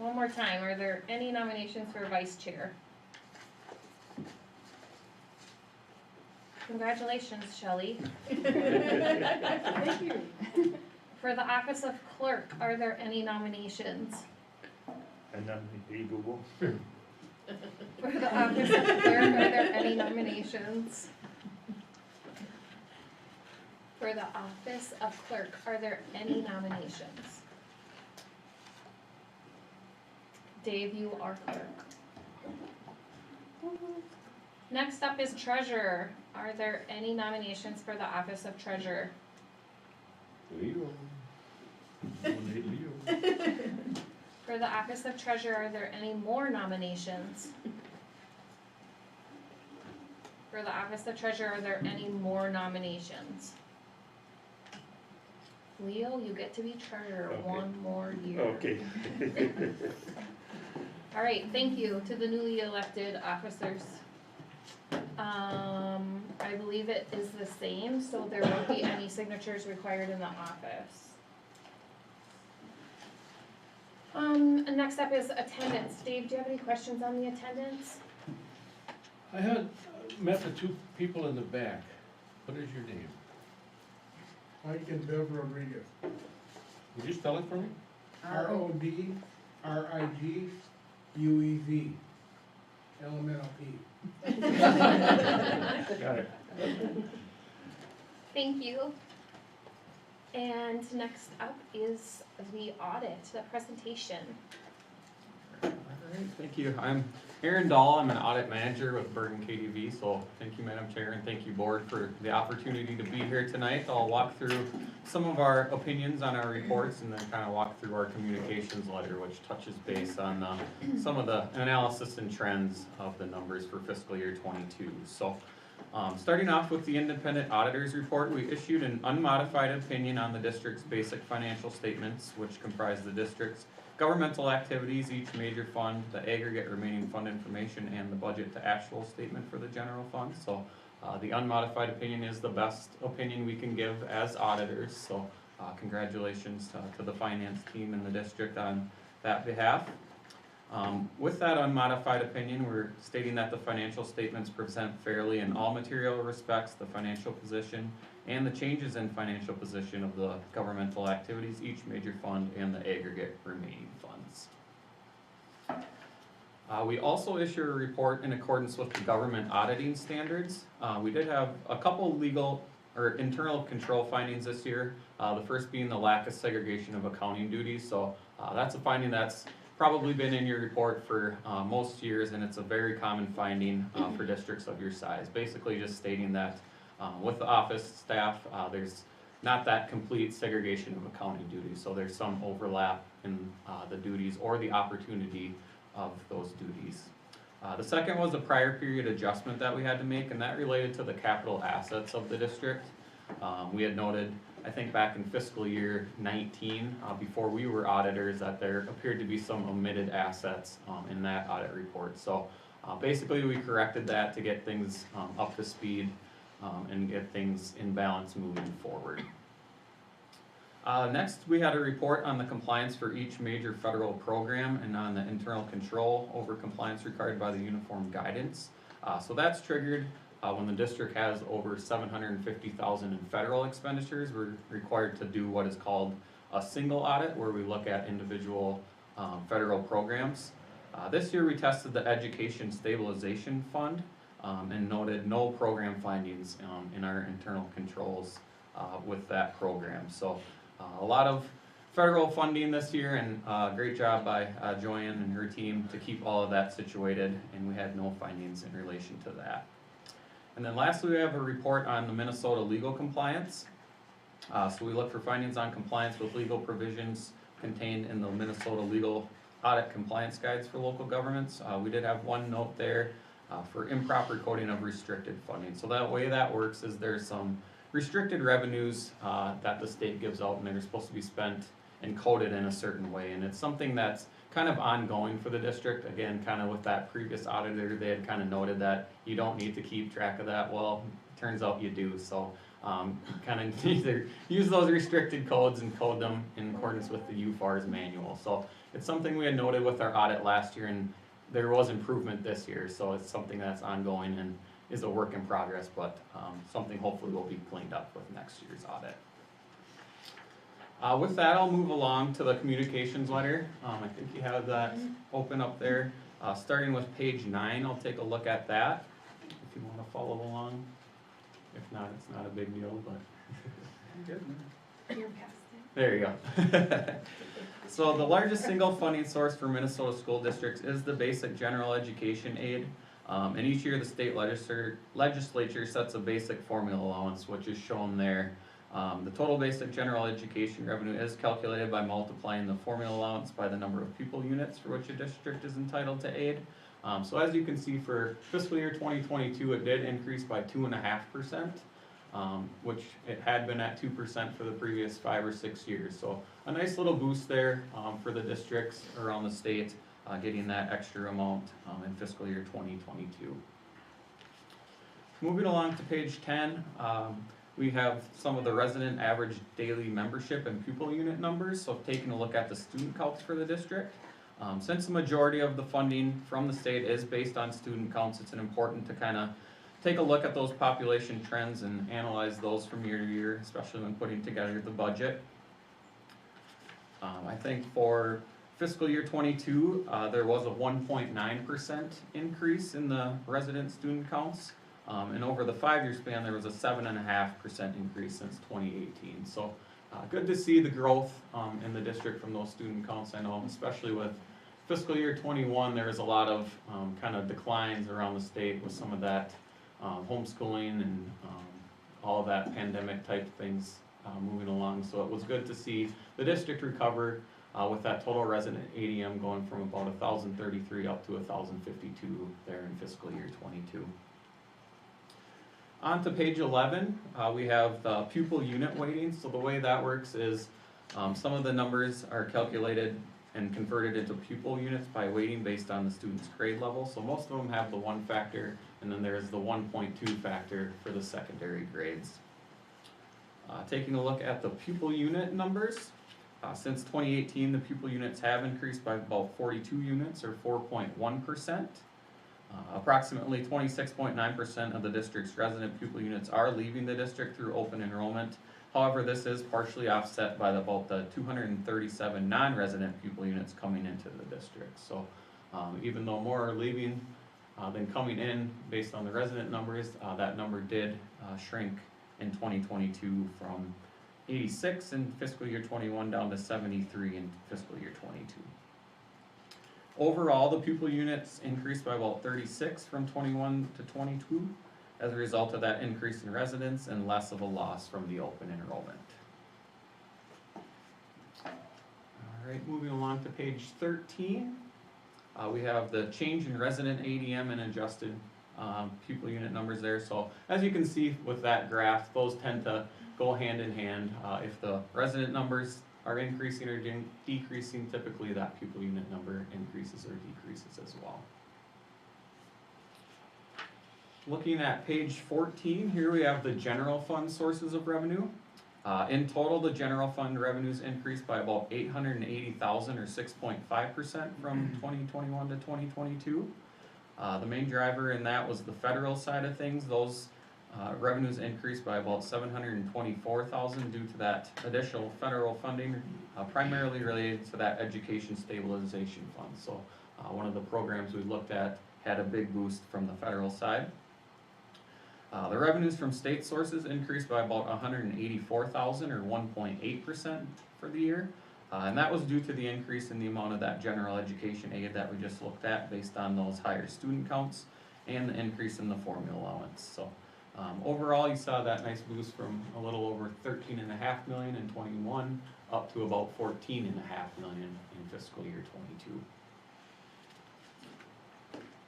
One more time, are there any nominations for vice chair? Congratulations, Shelley. Thank you. For the office of clerk, are there any nominations? And then you Google. For the office of clerk, are there any nominations? For the office of clerk, are there any nominations? Dave, you are clerk. Next up is treasurer. Are there any nominations for the office of treasurer? Leo. Nominate Leo. For the office of treasurer, are there any more nominations? For the office of treasurer, are there any more nominations? Leo, you get to be treasurer Okay. one more year. Okay. All right, thank you to the newly elected officers. I believe it is the same, so there won't be any signatures required in the office. Next up is attendance. Dave, do you have any questions on the attendance? I had met the two people in the back. What is your name? Mike and Bev Rodriguez. Would you spell it for me? RODRIGUEZ. LMNOP. Got it. Thank you. And next up is the audit, the presentation. All right, thank you. I'm Aaron Dahl. I'm an audit manager with Bergen KDV. So thank you, Madam Chair, and thank you, Board, for the opportunity to be here tonight. I'll walk through some of our opinions on our reports and then kind of walk through our communications letter, which touches base on some of the analysis and trends of the numbers for fiscal year 22. So starting off with the independent auditor's report, we issued an unmodified opinion on the district's basic financial statements, which comprise the district's governmental activities, each major fund, the aggregate remaining fund information, and the budget to actual statement for the general fund. So the unmodified opinion is the best opinion we can give as auditors. So congratulations to the finance team in the district on that behalf. With that unmodified opinion, we're stating that the financial statements present fairly in all material respects the financial position and the changes in financial position of the governmental activities, each major fund, and the aggregate remaining funds. We also issue a report in accordance with the government auditing standards. We did have a couple legal or internal control findings this year. The first being the lack of segregation of accounting duties. So that's a finding that's probably been in your report for most years, and it's a very common finding for districts of your size. Basically just stating that with the office staff, there's not that complete segregation of accounting duties, so there's some overlap in the duties or the opportunity of those duties. The second was a prior period adjustment that we had to make, and that related to the capital assets of the district. We had noted, I think back in fiscal year 19, before we were auditors, that there appeared to be some omitted assets in that audit report. So basically we corrected that to get things up to speed and get things in balance moving forward. Next, we had a report on the compliance for each major federal program and on the internal control over compliance required by the uniform guidance. So that's triggered when the district has over $750,000 in federal expenditures. We're required to do what is called a single audit, where we look at individual federal programs. This year we tested the Education Stabilization Fund and noted no program findings in our internal controls with that program. So a lot of federal funding this year, and great job by Joanne and her team to keep all of that situated, and we had no findings in relation to that. And then lastly, we have a report on the Minnesota legal compliance. So we look for findings on compliance with legal provisions contained in the Minnesota legal audit compliance guides for local governments. We did have one note there for improper coding of restricted funding. So that way that works is there's some restricted revenues that the state gives out, and they're supposed to be spent and coded in a certain way. And it's something that's kind of ongoing for the district. Again, kind of with that previous auditor, they had kind of noted that you don't need to keep track of that. Well, it turns out you do. So kind of either use those restricted codes and code them in accordance with the UFAR's manual. So it's something we had noted with our audit last year, and there was improvement this year, so it's something that's ongoing and is a work in progress, but something hopefully will be cleaned up with next year's audit. With that, I'll move along to the communications letter. I think you have that open up there. Starting with page 9, I'll take a look at that if you want to follow along. If not, it's not a big deal, but You're past it. there you go. So the largest single funding source for Minnesota school districts is the basic general education aid. And each year the state legislature sets a basic formula allowance, which is shown there. The total basic general education revenue is calculated by multiplying the formula allowance by the number of pupil units for which a district is entitled to aid. So as you can see, for fiscal year 2022, it did increase by 2.5%, which it had been at 2% for the previous 5 or 6 years. So a nice little boost there for the districts around the state, getting that extra amount in fiscal year 2022. Moving along to page 10, we have some of the resident average daily membership and pupil unit numbers. So taking a look at the student counts for the district. Since the majority of the funding from the state is based on student counts, it's important to kind of take a look at those population trends and analyze those from year to year, especially when putting together the budget. I think for fiscal year 22, there was a 1.9% increase in the resident student counts. And over the 5-year span, there was a 7.5% increase since 2018. So good to see the growth in the district from those student counts. I know, especially with fiscal year 21, there was a lot of kind of declines around the state with some of that homeschooling and all of that pandemic type things moving along. So it was good to see the district recover with that total resident ADM going from about 1,033 up to 1,052 there in fiscal year 22. On to page 11, we have the pupil unit weighting. So the way that works is some of the numbers are calculated and converted into pupil units by weighting based on the student's grade level. So most of them have the 1 factor, and then there's the 1.2 factor for the secondary grades. Taking a look at the pupil unit numbers, since 2018, the pupil units have increased by about 42 units or 4.1%. Approximately 26.9% of the district's resident pupil units are leaving the district through open enrollment. However, this is partially offset by about the 237 non-resident pupil units coming into the district. So even though more are leaving than coming in based on the resident numbers, that number did shrink in 2022 from 86 in fiscal year 21 down to 73 in fiscal year 22. Overall, the pupil units increased by about 36 from 21 to 22 as a result of that increase in residents and less of a loss from the open enrollment. Alright, moving along to page 13, we have the change in resident ADM and adjusted pupil unit numbers there. So as you can see with that graph, those tend to go hand in hand. If the resident numbers are increasing or decreasing, typically that pupil unit number increases or decreases as well. Looking at page 14, here we have the general fund sources of revenue. In total, the general fund revenues increased by about $880,000 or 6.5% from 2021 to 2022. The main driver in that was the federal side of things. Those revenues increased by about $724,000 due to that additional federal funding, primarily related to that education stabilization fund. So one of the programs we looked at had a big boost from the federal side. The revenues from state sources increased by about $184,000 or 1.8% for the year. And that was due to the increase in the amount of that general education aid that we just looked at based on those higher student counts and the increase in the formula allowance. So overall, you saw that nice boost from a little over $13.5 million in 21 up to about $14.5 million in fiscal year 22.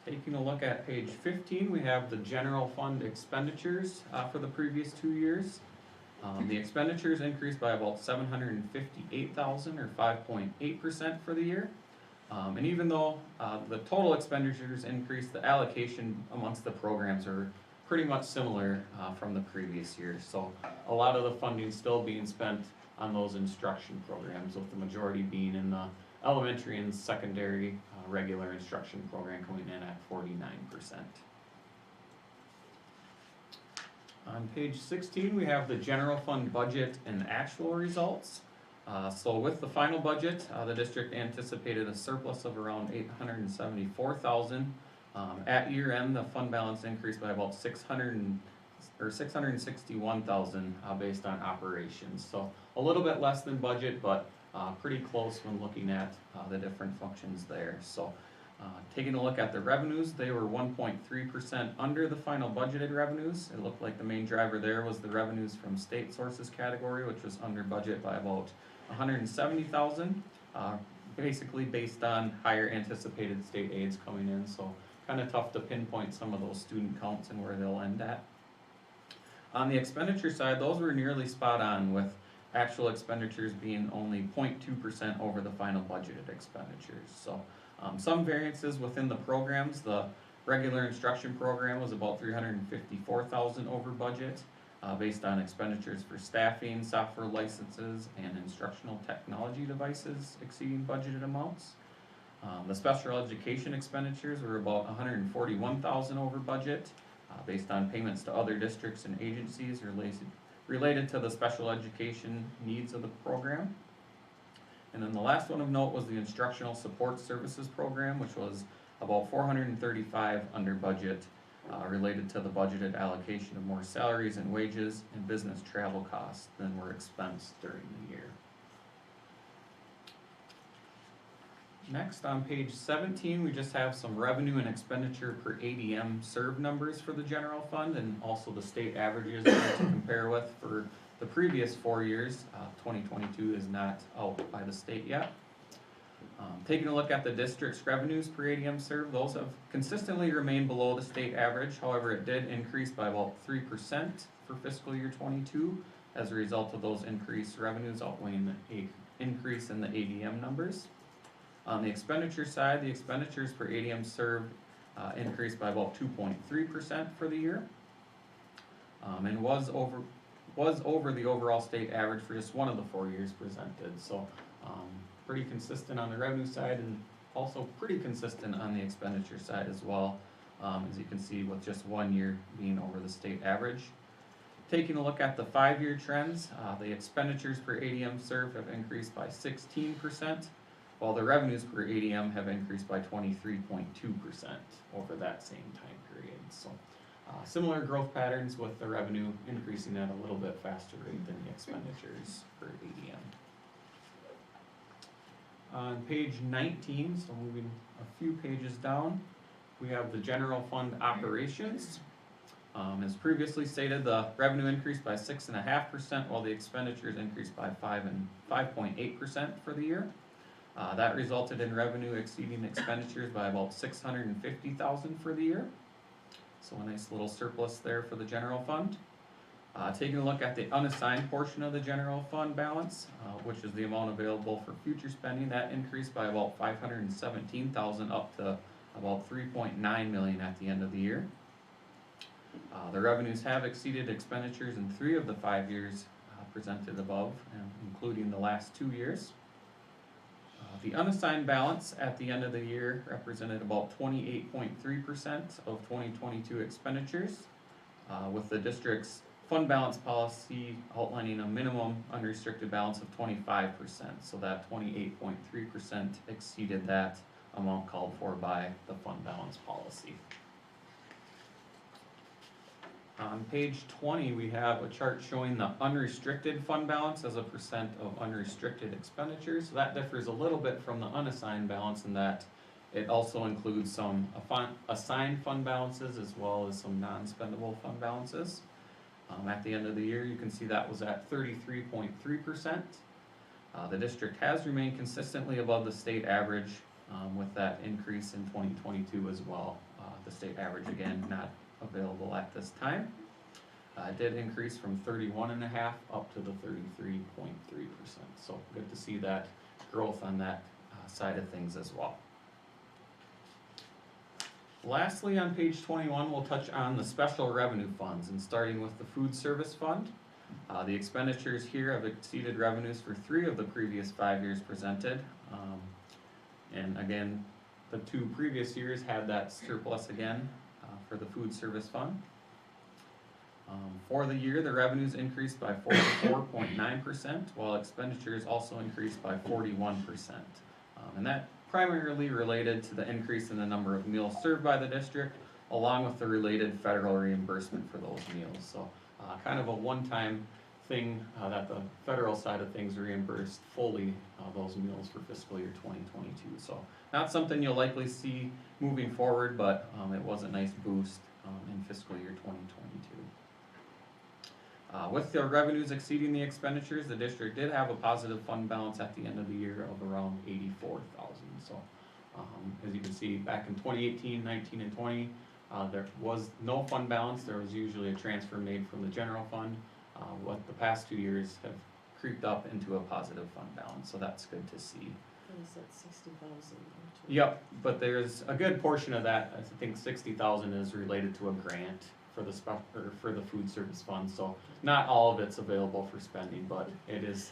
Taking a look at page 15, we have the general fund expenditures for the previous 2 years. The expenditures increased by about $758,000 or 5.8% for the year. And even though the total expenditures increased, the allocation amongst the programs are pretty much similar from the previous year. So a lot of the funding still being spent on those instruction programs, with the majority being in the elementary and secondary regular instruction program coming in at 49%. On page 16, we have the general fund budget and actual results. So with the final budget, the district anticipated a surplus of around $874,000. At year end, the fund balance increased by about $661,000 based on operations. So a little bit less than budget, but pretty close when looking at the different functions there. So taking a look at the revenues, they were 1.3% under the final budgeted revenues. It looked like the main driver there was the revenues from state sources category, which was under budget by about $170,000, basically based on higher anticipated state aids coming in. So kind of tough to pinpoint some of those student counts and where they'll end at. On the expenditure side, those were nearly spot on, with actual expenditures being only 0.2% over the final budgeted expenditures. So some variances within the programs. The regular instruction program was about $354,000 over budget, based on expenditures for staffing, software licenses, and instructional technology devices exceeding budgeted amounts. The special education expenditures were about $141,000 over budget, based on payments to other districts and agencies related to the special education needs of the program. And then the last one of note was the instructional support services program, which was about $435,000 under budget, related to the budgeted allocation of more salaries and wages and business travel costs than were expensed during the year. Next, on page 17, we just have some revenue and expenditure per ADM served numbers for the general fund, and also the state averages to compare with for the previous 4 years. 2022 is not out by the state yet. Taking a look at the district's revenues per ADM served, those have consistently remained below the state average. However, it did increase by about 3% for fiscal year 22 as a result of those increased revenues outweighing the increase in the ADM numbers. On the expenditure side, the expenditures per ADM served increased by about 2.3% for the year, and was over the overall state average for just one of the 4 years presented. So pretty consistent on the revenue side, and also pretty consistent on the expenditure side as well, as you can see, with just 1 year being over the state average. Taking a look at the 5-year trends, the expenditures per ADM served have increased by 16%, while the revenues per ADM have increased by 23.2% over that same time period. So similar growth patterns, with the revenue increasing at a little bit faster rate than the expenditures per ADM. On page 19, so moving a few pages down, we have the general fund operations. As previously stated, the revenue increased by 6.5%, while the expenditures increased by 5.8% for the year. That resulted in revenue exceeding expenditures by about $650,000 for the year. So a nice little surplus there for the general fund. Taking a look at the unassigned portion of the general fund balance, which is the amount available for future spending, that increased by about $517,000 up to about $3.9 million at the end of the year. The revenues have exceeded expenditures in 3 of the 5 years presented above, including the last 2 years. The unassigned balance at the end of the year represented about 28.3% of 2022 expenditures, with the district's fund balance policy outlining a minimum unrestricted balance of 25%, so that 28.3% exceeded that amount called for by the fund balance policy. On page 20, we have a chart showing the unrestricted fund balance as a percent of unrestricted expenditures. So that differs a little bit from the unassigned balance in that it also includes some assigned fund balances as well as some non-spendable fund balances. At the end of the year, you can see that was at 33.3%. The district has remained consistently above the state average, with that increase in 2022 as well. The state average, again, not available at this time. It did increase from 31.5% up to the 33.3%. So good to see that growth on that side of things as well. Lastly, on page 21, we'll touch on the special revenue funds, and starting with the food service fund. The expenditures here have exceeded revenues for 3 of the previous 5 years presented. And again, the 2 previous years had that surplus again for the food service fund. For the year, the revenues increased by 44.9%, while expenditures also increased by 41%. And that primarily related to the increase in the number of meals served by the district, along with the related federal reimbursement for those meals. So kind of a one-time thing that the federal side of things reimbursed fully those meals for fiscal year 2022. So not something you'll likely see moving forward, but it was a nice boost in fiscal year 2022. With the revenues exceeding the expenditures, the district did have a positive fund balance at the end of the year of around 84,000. So as you can see, back in 2018, 19, and 20, there was no fund balance. There was usually a transfer made from the general fund. What the past 2 years have creeped up into a positive fund balance, so that's good to see. What is that, 60,000? Yep, but there's a good portion of that, I think 60,000 is related to a grant for the for the food service fund, so not all of it's available for spending, but it is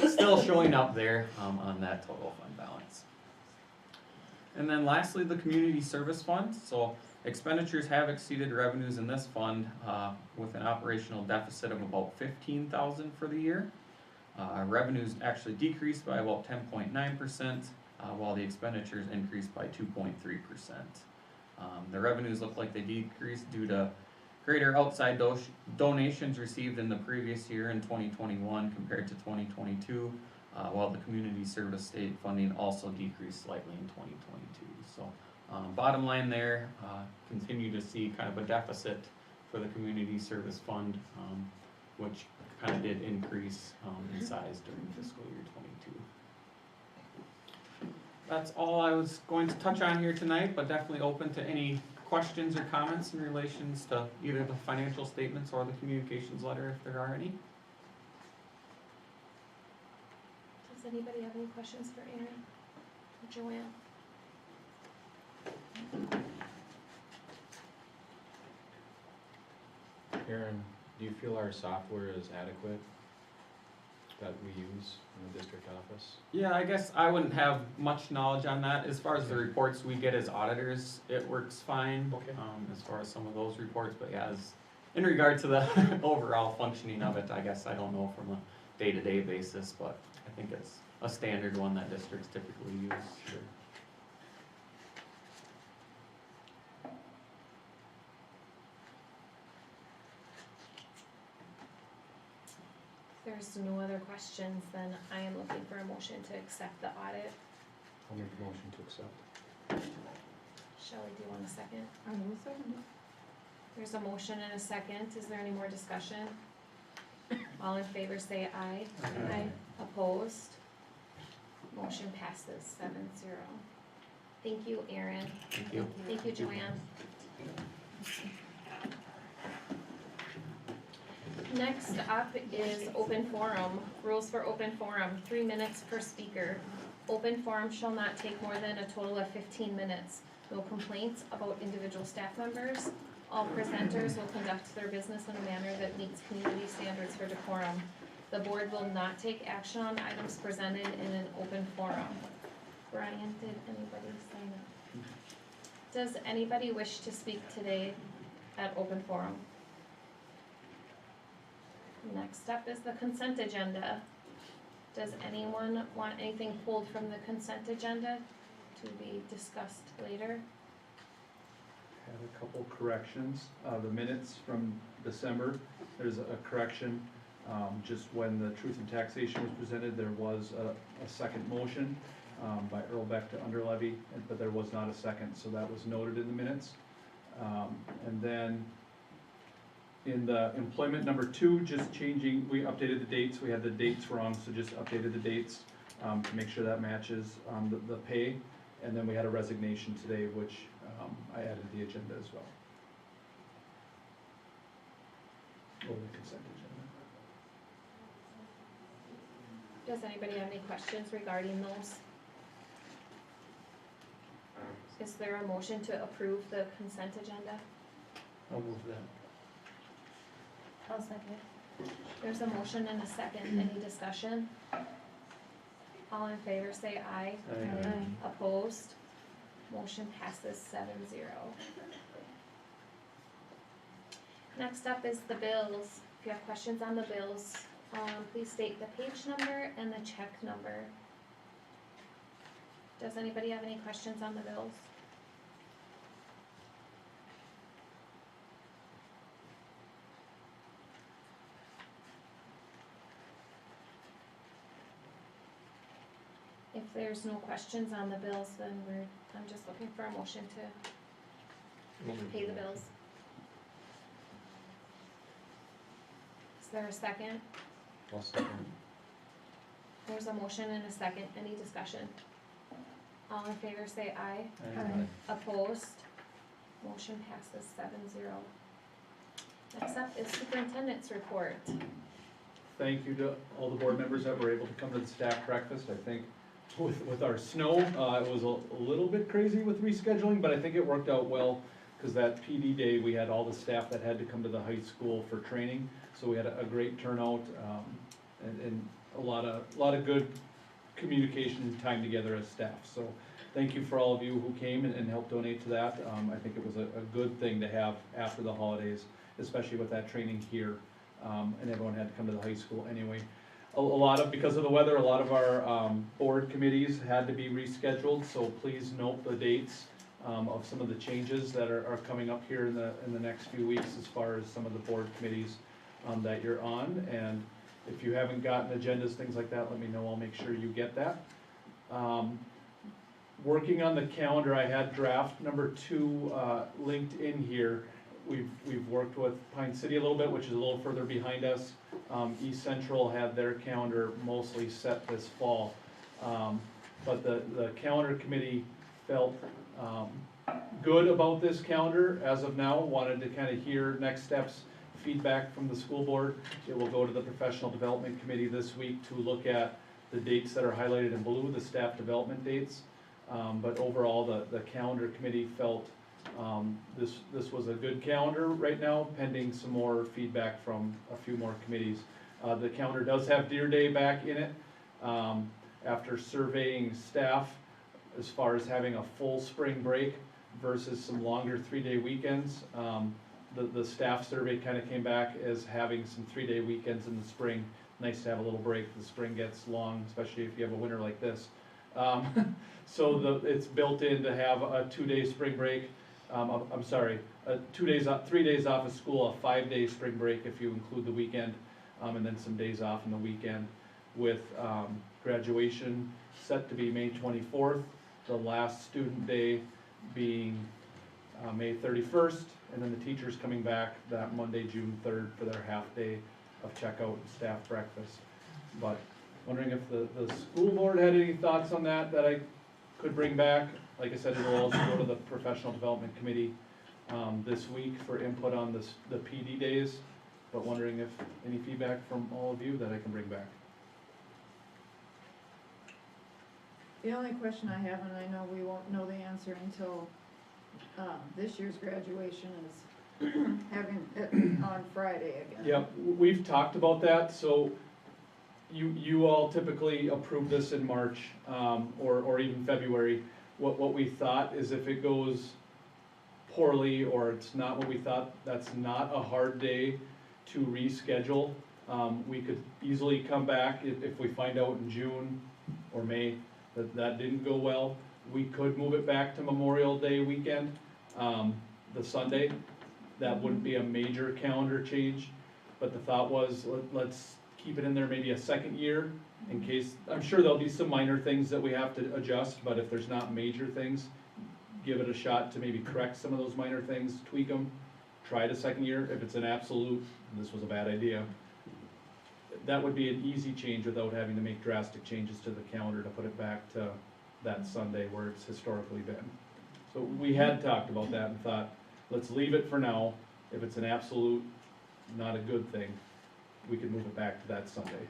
still showing up there on that total fund balance. And then lastly, the community service fund. So expenditures have exceeded revenues in this fund with an operational deficit of about 15,000 for the year. Revenues actually decreased by about 10.9%, while the expenditures increased by 2.3%. The revenues look like they decreased due to greater outside donations received in the previous year in 2021 compared to 2022, while the community service state funding also decreased slightly in 2022. So bottom line there, continue to see kind of a deficit for the community service fund, which kind of did increase in size during fiscal year 22. That's all I was going to touch on here tonight, but definitely open to any questions or comments in relations to either the financial statements or the communications letter, if there are any. Does anybody have any questions for Aaron or Joanne? Aaron, do you feel our software is adequate that we use in the district office? Yeah, I guess I wouldn't have much knowledge on that. As far as the reports we get as auditors, it works fine. Okay. As far as some of those reports, but yeah, in regard to the overall functioning of it, I guess I don't know from a day-to-day basis, but I think it's a standard one that districts typically use. Sure. If there's no other questions, then I am looking for a motion to accept the audit. I'll make a motion to accept. Shelley, do you want a second? I will second it. There's a motion and a second. Is there any more discussion? All in favor say aye. Aye. Opposed? Motion passes 7-0. Thank you, Aaron. Thank you. Thank you, Joanne. Next up is open forum. Rules for open forum, 3 minutes per speaker. Open forum shall not take more than a total of 15 minutes. No complaints about individual staff members. All presenters will conduct their business in a manner that meets community standards for decorum. The board will not take action on items presented in an open forum. Brian, did anybody sign up? Does anybody wish to speak today at open forum? Next up is the consent agenda. Does anyone want anything pulled from the consent agenda to be discussed later? Had a couple corrections. The minutes from December, there's a correction. Just when the truth and taxation was presented, there was a second motion by Earl Beck to underlevy, but there was not a second, so that was noted in the minutes. And then in the employment number 2, just changing, we updated the dates. We had the dates wrong, so just updated the dates to make sure that matches the pay. And then we had a resignation today, which I added the agenda as well. Or the consent agenda. Does anybody have any questions regarding those? Is there a motion to approve the consent agenda? I'll move that. I'll second. There's a motion and a second, any discussion? All in favor say aye. Aye. Opposed? Motion passes 7-0. Next up is the bills. If you have questions on the bills, please state the page number and the check number. Does anybody have any questions on the bills? If there's no questions on the bills, then I'm just looking for a motion to pay the bills. Is there a second? I'll second. There's a motion and a second, any discussion? All in favor say aye. Aye. Opposed? Motion passes 7-0. Next up is superintendent's report. Thank you to all the board members that were able to come to the staff breakfast. I think with our snow, it was a little bit crazy with rescheduling, but I think it worked out well, because that PD day, we had all the staff that had to come to the high school for training, so we had a great turnout, and a lot of good communication time together as staff. So thank you for all of you who came and helped donate to that. I think it was a good thing to have after the holidays, especially with that training here, and everyone had to come to the high school anyway. Because of the weather, a lot of our board committees had to be rescheduled, so please note the dates of some of the changes that are coming up here in the next few weeks as far as some of the board committees that you're on. And if you haven't gotten agendas, things like that, let me know, I'll make sure you get that. Working on the calendar, I had draft number 2 linked in here. We've worked with Pine City a little bit, which is a little further behind us. East Central had their calendar mostly set this fall. But the calendar committee felt good about this calendar as of now, wanted to kind of hear next steps, feedback from the school board. It will go to the professional development committee this week to look at the dates that are highlighted in blue, the staff development dates. But overall, the calendar committee felt this was a good calendar right now, pending some more feedback from a few more committees. The calendar does have Deer Day back in it. After surveying staff as far as having a full spring break versus some longer 3-day weekends, the staff survey kind of came back as having some 3-day weekends in the spring. Nice to have a little break. The spring gets long, especially if you have a winter like this. So it's built in to have a 2-day spring break. I'm sorry, 3 days off of school, a 5-day spring break if you include the weekend, and then some days off in the weekend, with graduation set to be May 24th, the last student day being May 31st, and then the teachers coming back that Monday, June 3rd for their half-day of checkout and staff breakfast. But wondering if the school board had any thoughts on that I could bring back. Like I said, it will also go to the professional development committee this week for input on the PD days, but wondering if any feedback from all of you that I can bring back. The only question I have, and I know we won't know the answer until this year's graduation, is having it on Friday again. Yep, we've talked about that, so you all typically approve this in March, or even February. What we thought is if it goes poorly or it's not what we thought, that's not a hard day to reschedule. We could easily come back if we find out in June or May that didn't go well. We could move it back to Memorial Day weekend, the Sunday. That wouldn't be a major calendar change, but the thought was let's keep it in there maybe a second year in case. I'm sure there'll be some minor things that we have to adjust, but if there's not major things, give it a shot to maybe correct some of those minor things, tweak them, try it a second year. If it's an absolute, this was a bad idea, that would be an easy change without having to make drastic changes to the calendar to put it back to that Sunday where it's historically been. So we had talked about that and thought, let's leave it for now. If it's an absolute, not a good thing, we could move it back to that Sunday.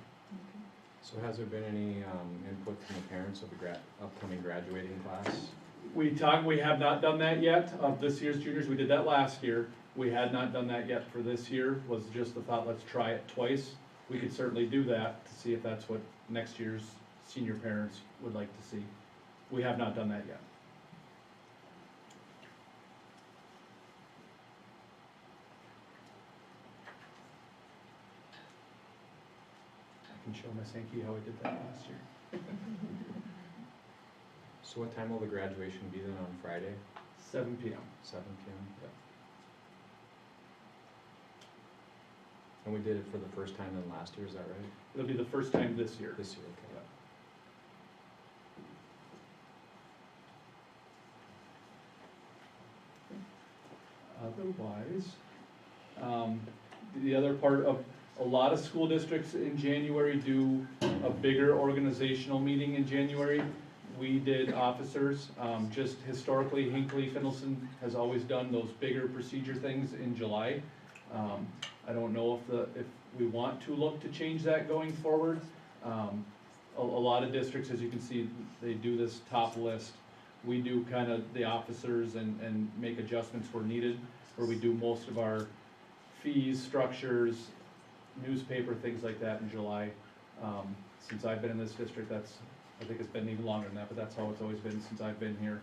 So has there been any input from the parents of the upcoming graduating class We have not done that yet, of this year's juniors, we did that last year. We had not done that yet for this year, was just the thought, let's try it twice. We could certainly do that to see if that's what next year's senior parents would like to see. We have not done that yet. I can show Miss Hinckley how we did that last year. So what time will the graduation be then on Friday? 7 PM. 7 p.m.? Yeah. And we did it for the first time then last year, is that right? It'll be the first time this year. This year, okay. Otherwise, the other part of, a lot of school districts in January do a bigger organizational meeting in January. We did officers, just historically, Hinckley-Finlayson has always done those bigger procedure things in July. I don't know if we want to look to change that going forward. A lot of districts, as you can see, they do this top list. We do kind of the officers and make adjustments where needed, where we do most of our fees, structures, newspaper, things like that in July. Since I've been in this district, I think it's been even longer than that, but that's how it's always been since I've been here.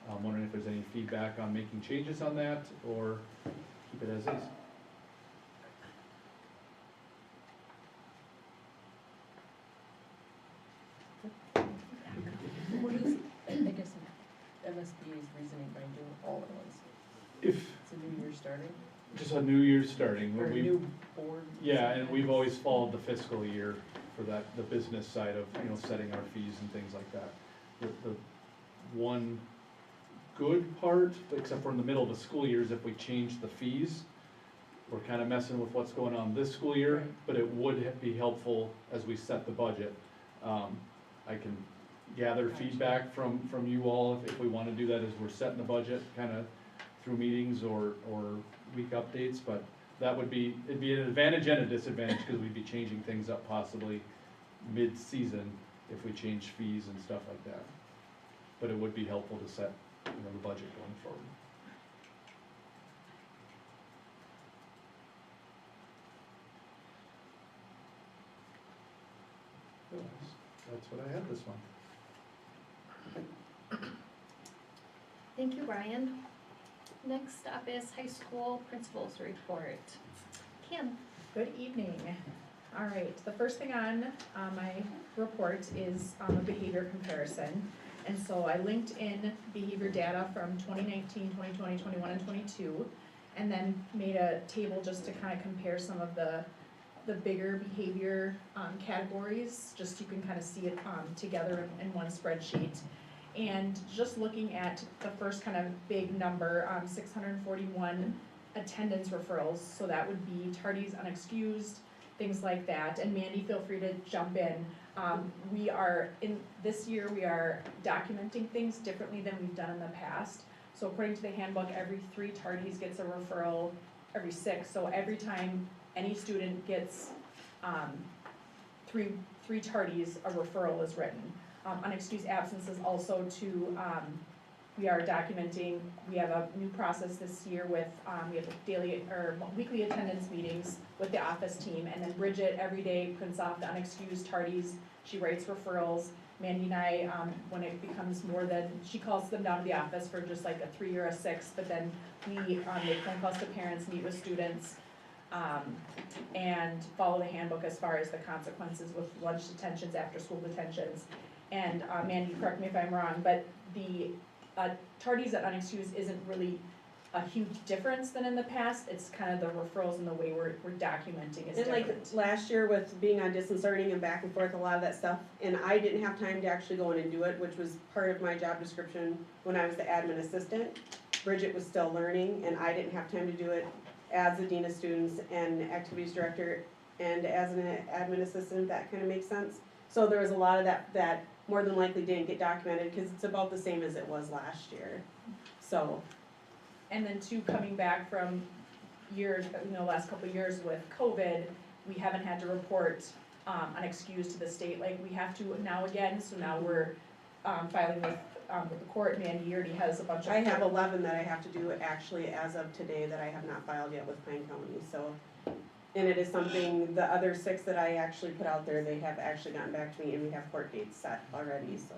I'm wondering if there's any feedback on making changes on that, or keep it as is. What is, I guess, MSBA's reasoning behind doing all at once? If, It's a new year starting, just a new year starting, or when a we, new board? yeah, and we've always followed the fiscal year for that, the business side of, setting our fees and things like that. The one good part, except for in the middle of the school year, is if we change the fees, we're kind of messing with what's going on this school year, Right. but it would be helpful as we set the budget. I can gather feedback from you all if we want to do that as we're setting the budget, kind of through meetings or week updates, but that would be, it'd be an advantage and a disadvantage, because we'd be changing things up possibly mid-season if we change fees and stuff like that. But it would be helpful to set, the budget going forward. That's what I had this month. Thank you, Ryan. Next up is high school principals report. Kim? Good evening. All right, the first thing on my report is a behavior comparison. And so I linked in behavior data from 2019, 2020, 21, and 22, and then made a table just to kind of compare some of the bigger behavior categories, just so you can kind of see it together in one spreadsheet. And just looking at the first kind of big number, 641 attendance referrals, so that would be tardies, unexcused, things like that. And Mandy, feel free to jump in. This year we are documenting things differently than we've done in the past. So according to the handbook, every 3 tardies gets a referral, every 6. So every time any student gets 3 tardies, a referral is written. Unexcused absences also we are documenting, we have a new process this year with, we have daily or weekly attendance meetings with the office team, and then Bridget every day prints off the unexcused tardies, she writes referrals. Mandy and I, when it becomes more than, she calls them down to the office for just like a 3 or a 6, but then we make phone calls to parents, meet with students, and follow the handbook as far as the consequences with lunch detentions, after school detentions. And Mandy, correct me if I'm wrong, but the tardies at unexcused isn't really a huge difference than in the past. It's kind of the referrals and the way we're documenting is And like different. last year with being on distance learning and back and forth, a lot of that stuff, and I didn't have time to actually go in and do it, which was part of my job description when I was the admin assistant. Bridget was still learning, and I didn't have time to do it as the dean of students and activities director and as an admin assistant, if that kind of makes sense. So there was a lot of that more than likely didn't get documented, because it's about the same as it was last year, so. And then coming back from years, last couple of years with COVID, we haven't had to report unexcused to the state like we have to now again, so now we're filing with the court. Mandy already has a bunch of. I have 11 that I have to do actually as of today that I have not filed yet with Pine County, so. And it is something, the other 6 that I actually put out there, they have actually gotten back to me and we have court dates set already, so.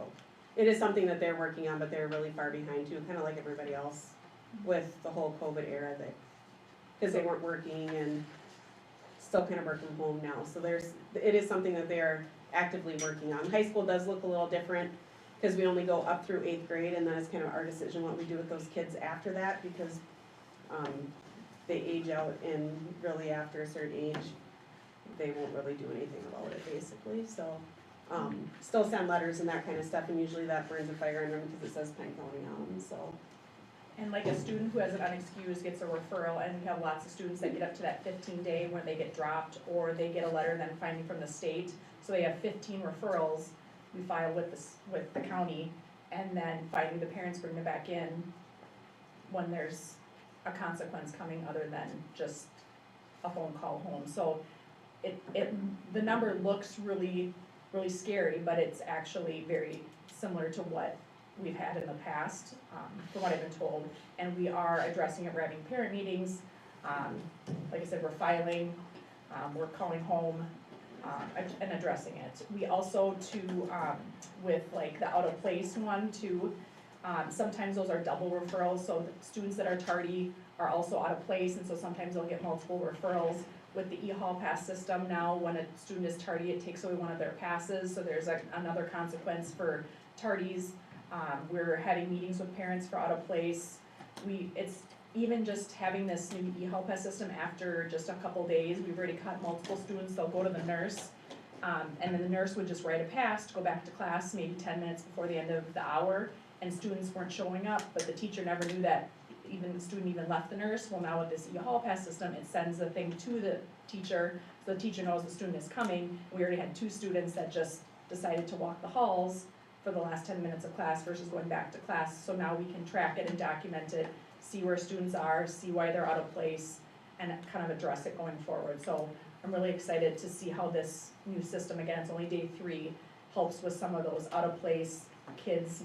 It is something that they're working on, but they're really far behind too, kinda like everybody else with the whole COVID era that, cause they weren't working and still kinda work from home now, so it is something that they're actively working on. High school does look a little different, cause we only go up through 8th grade, and then it's kind of our decision what we do with those kids after that, because, they age out, and really after a certain age, they won't really do anything about it, basically, so. Still send letters and that kind of stuff, and usually that burns a fire under them, because it says Pine County on them, so. And like a student who has an unexcused gets a referral, and we have lots of students that get up to that 15-day when they get dropped, or they get a letter then finally from the state, so they have 15 referrals, we file with the county, and then finally the parents bring them back in when there's a consequence coming other than just a phone call home. So the number looks really, really scary, but it's actually very similar to what we've had in the past, from what I've been told. And we are addressing it, we're having parent meetings, like I said, we're filing, we're calling home, and addressing it. We also with like the out of place one too, sometimes those are double referrals, so the students that are tardy are also out of place, and so sometimes they'll get multiple referrals. With the e-hall pass system now, when a student is tardy, it takes away one of their passes, so there's another consequence for tardies. We're having meetings with parents for out of place. It's even just having this new e-hall pass system after just a couple days, we've already caught multiple students, they'll go to the nurse, and then the nurse would just write a pass to go back to class maybe 10 minutes before the end of the hour, and students weren't showing up, but the teacher never knew that the student even left the nurse. Well, now with this e-hall pass system, it sends the thing to the teacher, so the teacher knows the student is coming. We already had 2 students that just decided to walk the halls for the last 10 minutes of class versus going back to class, so now we can track it and document it, see where students are, see why they're out of place, and kind of address it going forward. So I'm really excited to see how this new system, again, it's only day 3, helps with some of those out of place kids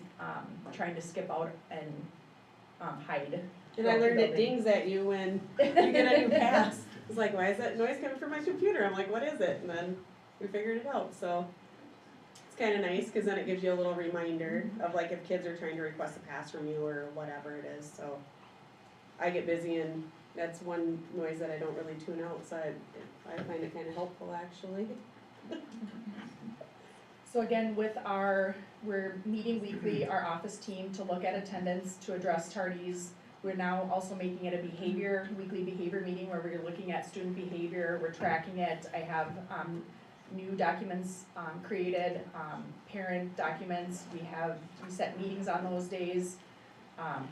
trying to skip out and hide. And I learned it dings at you when you get a new pass. It's like, why is that noise coming from my computer? I'm like, what is it? And then we figured it out, so. It's kinda nice, cause then it gives you a little reminder of like if kids are trying to request a pass from you or whatever it is, so. I get busy and that's one noise that I don't really tune out, so I find it kinda helpful actually. So again, we're meeting weekly, our office team, to look at attendance, to address tardies. We're now also making it a weekly behavior meeting where we're looking at student behavior, we're tracking it. I have new documents created, parent documents. We set meetings on those days,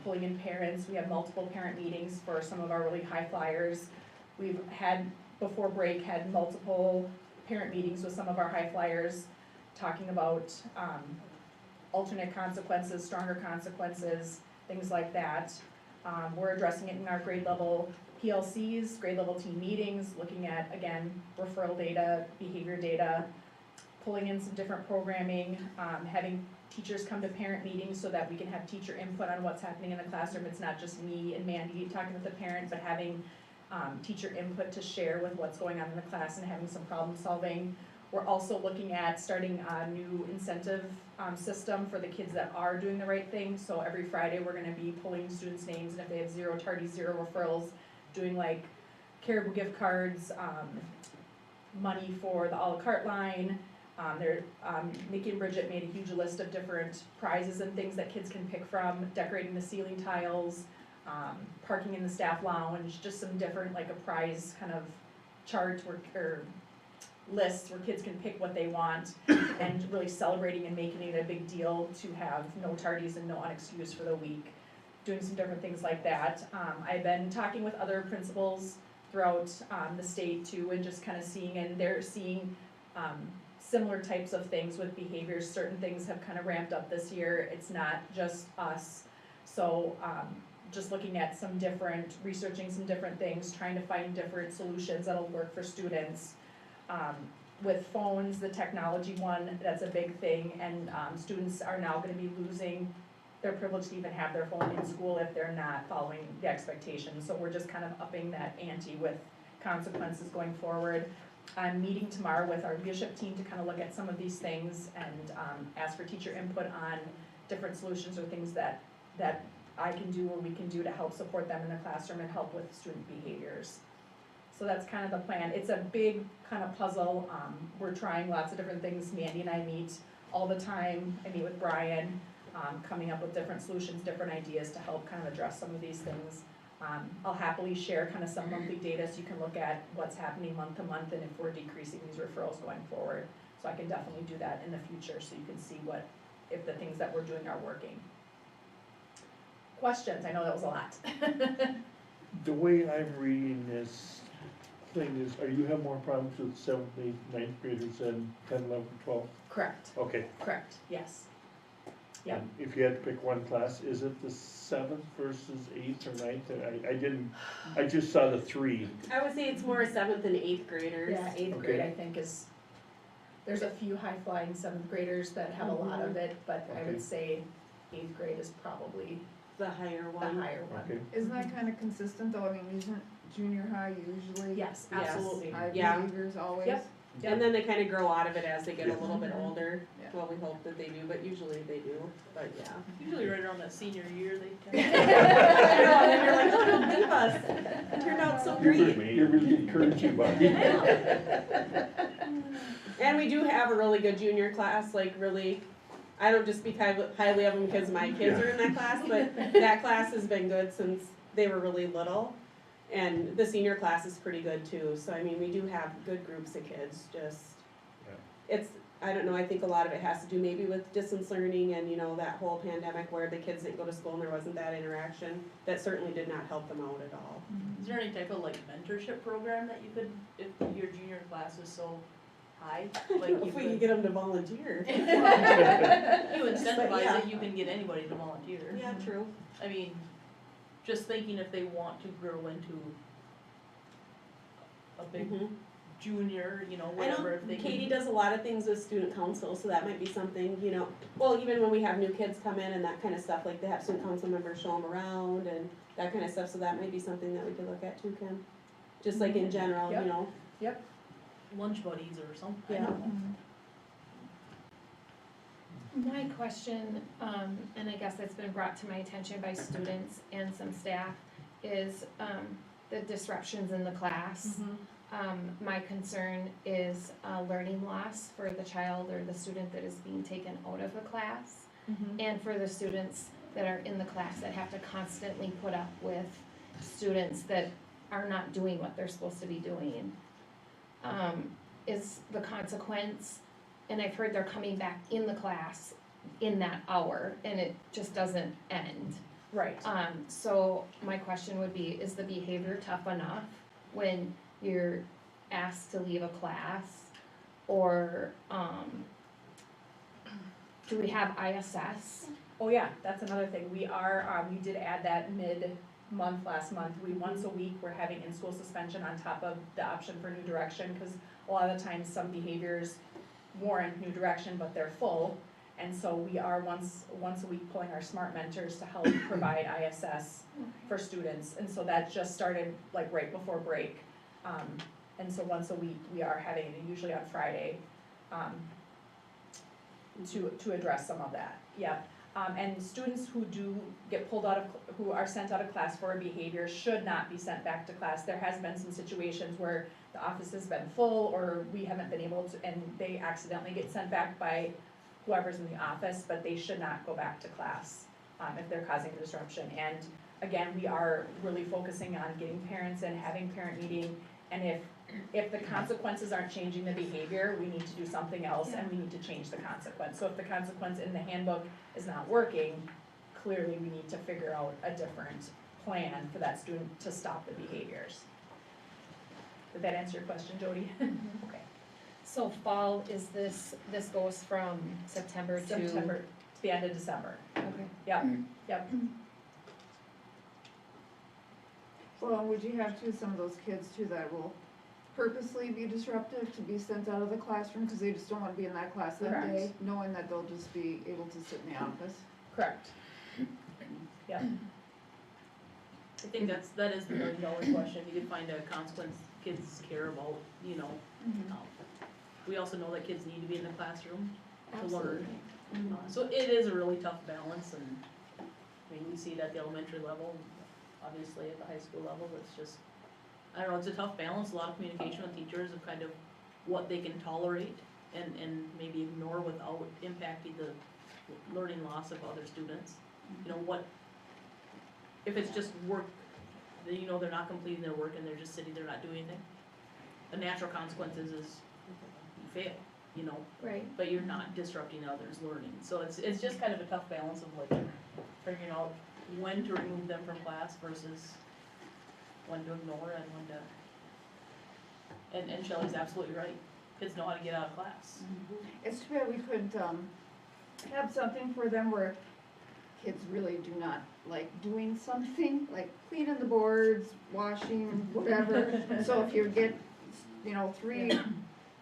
pulling in parents. We have multiple parent meetings for some of our really high flyers. We've before break, had multiple parent meetings with some of our high flyers, talking about alternate consequences, stronger consequences, things like that. We're addressing it in our grade level PLCs, grade level team meetings, looking at, again, referral data, behavior data, pulling in some different programming, having teachers come to parent meetings so that we can have teacher input on what's happening in the classroom. It's not just me and Mandy talking with the parent, but having teacher input to share with what's going on in the class and having some problem solving. We're also looking at starting a new incentive system for the kids that are doing the right thing. So every Friday, we're gonna be pulling students' names, and if they have 0 tardies, 0 referrals, doing like Caribou gift cards, money for the a la carte line. Nikki and Bridget made a huge list of different prizes and things that kids can pick from, decorating the ceiling tiles, parking in the staff lounge, just some different, like a prize kind of chart or lists where kids can pick what they want, and really celebrating and making it a big deal to have no tardies and no unexcused for the week, doing some different things like that. I've been talking with other principals throughout the state too, and just kind of seeing, and they're seeing similar types of things with behaviors. Certain things have kind of ramped up this year, it's not just us, so just looking at researching some different things, trying to find different solutions that'll work for students. with phones, the technology one, that's a big thing, and, students are now gonna be losing their privilege to even have their phone in school if they're not following the expectations, so we're just kind of upping that ante with consequences going forward. I'm meeting tomorrow with our leadership team to kind of look at some of these things and, ask for teacher input on different solutions or things that I can do or we can do to help support them in the classroom and help with student behaviors. So that's kind of the plan. It's a big kind of puzzle. We're trying lots of different things. Mandy and I meet all the time. I meet with Brian, coming up with different solutions, different ideas to help kind of address some of these things. I'll happily share kind of some monthly data so you can look at what's happening month to month and if we're decreasing these referrals going forward. So I can definitely do that in the future so you can see if the things that we're doing are working. Questions? I know that was a lot. The way I'm reading this thing is, are you have more problems with 7th, 8th, 9th graders than 10, 11, 12? Correct, Okay. correct, yes. Yeah. And if you had to pick one class, is it the 7th versus 8th or 9th? I just saw the 3. I would say it's more 7th and 8th graders. Yeah, eighth Okay. grade I think there's a few high flying 7th graders that have a lot of it, but I Okay. would say 8th grade is probably The higher the one. higher one. Okay. Isn't that kind of consistent though? I mean, isn't junior high usually? Yes, Yes. absolutely. High Yeah. behaviors always? Yep. And then they kind of grow out of it as they get a Yeah. little bit older. Yeah. Well, we hope that they do, but usually they do, but yeah. Usually right around that senior year, they I know, and then you're like, oh, don't leave us. It turned out so great. You're really encouraging, Bobby. And we do have a really good junior class, like really, I don't just speak highly of them because my kids are in that class, but that class has been good since they were really little. And the senior class is pretty good too, so I mean, we do have good groups of kids, just, it's, I don't know, I think a lot of it has to do maybe with distance learning and, you know, that whole pandemic where the kids didn't go to school and there wasn't that interaction. That certainly did not help them out at all. Is there any type of like mentorship program that you could, if your junior class is so high, like you If we could? could get them to volunteer. You But incentivize yeah. it, you can get anybody to volunteer. Yeah, true. I mean, just thinking if they want to grow into a big Mhm. junior, you know, I whatever, know if they can. Katie does a lot of things with student council, so that might be something, you know, well, even when we have new kids come in and that kind of stuff, like they have student council members show them around and that kind of stuff, so that might be something that we could look at too, Kim. Just like in general, you Yep. know, Lunch buddies or something, I Yeah. don't know. My question, and I guess it's been brought to my attention by students and some staff, is, the disruptions in the class. My concern is, learning loss for the child or the student that is being taken out of a class, and for the students that are in the class that have to constantly put up with students that are not doing what they're supposed to be doing. Is the consequence, and I've heard they're coming back in the class in that hour, and it just doesn't end. Right. So my question would be, is the behavior tough enough when you're asked to leave a class? Or, do we have ISS? Oh yeah, that's another thing. We did add that mid-month last month. Once a week, we're having in-school suspension on top of the option for new direction, because a lot of the times some behaviors warrant new direction, but they're full. And so we are once a week pulling our smart mentors to help provide ISS for students. And so that just started like right before break. And so once a week, we are having it usually on Friday, to address some of that, yeah. And students who do get who are sent out of class for a behavior should not be sent back to class. There has been some situations where the office has been full or we haven't been able to, and they accidentally get sent back by whoever's in the office, but they should not go back to class, if they're causing a disruption. And again, we are really focusing on getting parents in, having parent meeting, and if the consequences aren't changing the behavior, we need to do something else and we need to change the consequence. So if the consequence in the handbook is not working, clearly we need to figure out a different plan for that student to stop the behaviors. Did that answer your question, Jody? Okay. So fall is this goes from September to? September to the end of December. Okay. Yep. Well, would you have to, some of those kids too that will purposely be disruptive to be sent out of the classroom, cause they just don't wanna be in that class that Correct. day, knowing that they'll just be able to sit in the office? Correct. Yep. I think that is the $1 million question, you could find a consequence kids care about, you know. Mm-hmm. We also know that kids need to be in the classroom to learn. Mm-hmm. So it is a really tough balance, and, I mean, we see it at the elementary level, obviously at the high school level, it's just, I don't know, it's a tough balance, a lot of communication with teachers of kind of what they can tolerate and maybe ignore without impacting the learning loss of other students. You know, what, if it's just work, then you know they're not completing their work and they're just sitting there not doing anything. The natural consequences is you fail, you know, Right. but you're not disrupting others' learning. So it's just kind of a tough balance of like figuring out when to remove them from class versus when to ignore and when to, and Shelley's absolutely right. Kids know how to get out of class. It's too bad we couldn't, have something for them where kids really do not like doing something, like cleaning the boards, washing, whatever. So if you get, 3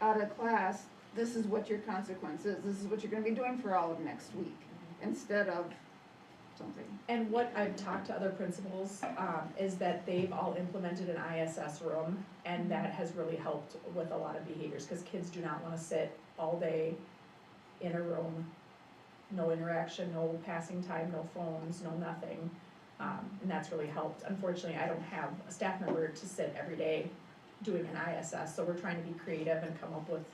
out of class, this is what your consequence is, this is what you're gonna be doing for all of next week, instead of something. And what I've talked to other principals, is that they've all implemented an ISS room, and that has really helped with a lot of behaviors, cause kids do not wanna sit all day in a room, no interaction, no passing time, no phones, no nothing, and that's really helped. Unfortunately, I don't have a staff member to sit every day doing an ISS, so we're trying to be creative and come up with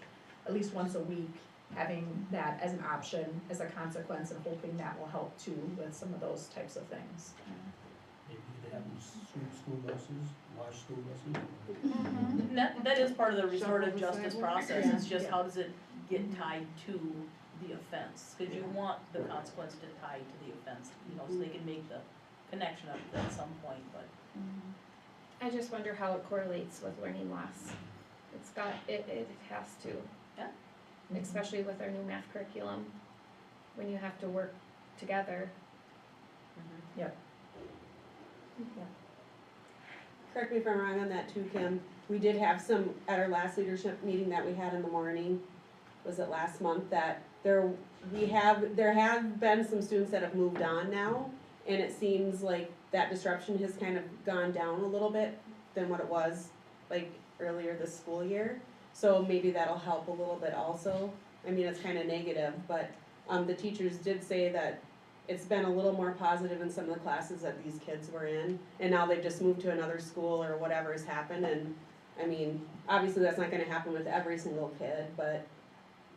at least once a week, having that as an option, as a consequence, and hoping that will help too with some of those types of things. Maybe you could have them sweep school buses, wash school buses. And that is part of the restorative Shuffle the justice sidewalk. process, Yeah. it's just Yeah. how does it get tied to the offense? Cause you want the consequence to tie to the offense, so they can make the connection of it at some point, but. I just wonder how it correlates with learning loss. It has to. Yeah. Especially with our new math curriculum, when you have to work together. Correct me if I'm wrong on that too, Kim. We did have some, at our last leadership meeting that we had in the morning, was it last month, that there have been some students that have moved on now, and it seems like that disruption has kind of gone down a little bit than what it was like earlier this school year. So maybe that'll help a little bit also. I mean, it's kind of negative, but the teachers did say that it's been a little more positive in some of the classes that these kids were in, and now they've just moved to another school or whatever has happened, and I mean, obviously that's not gonna happen with every single kid, but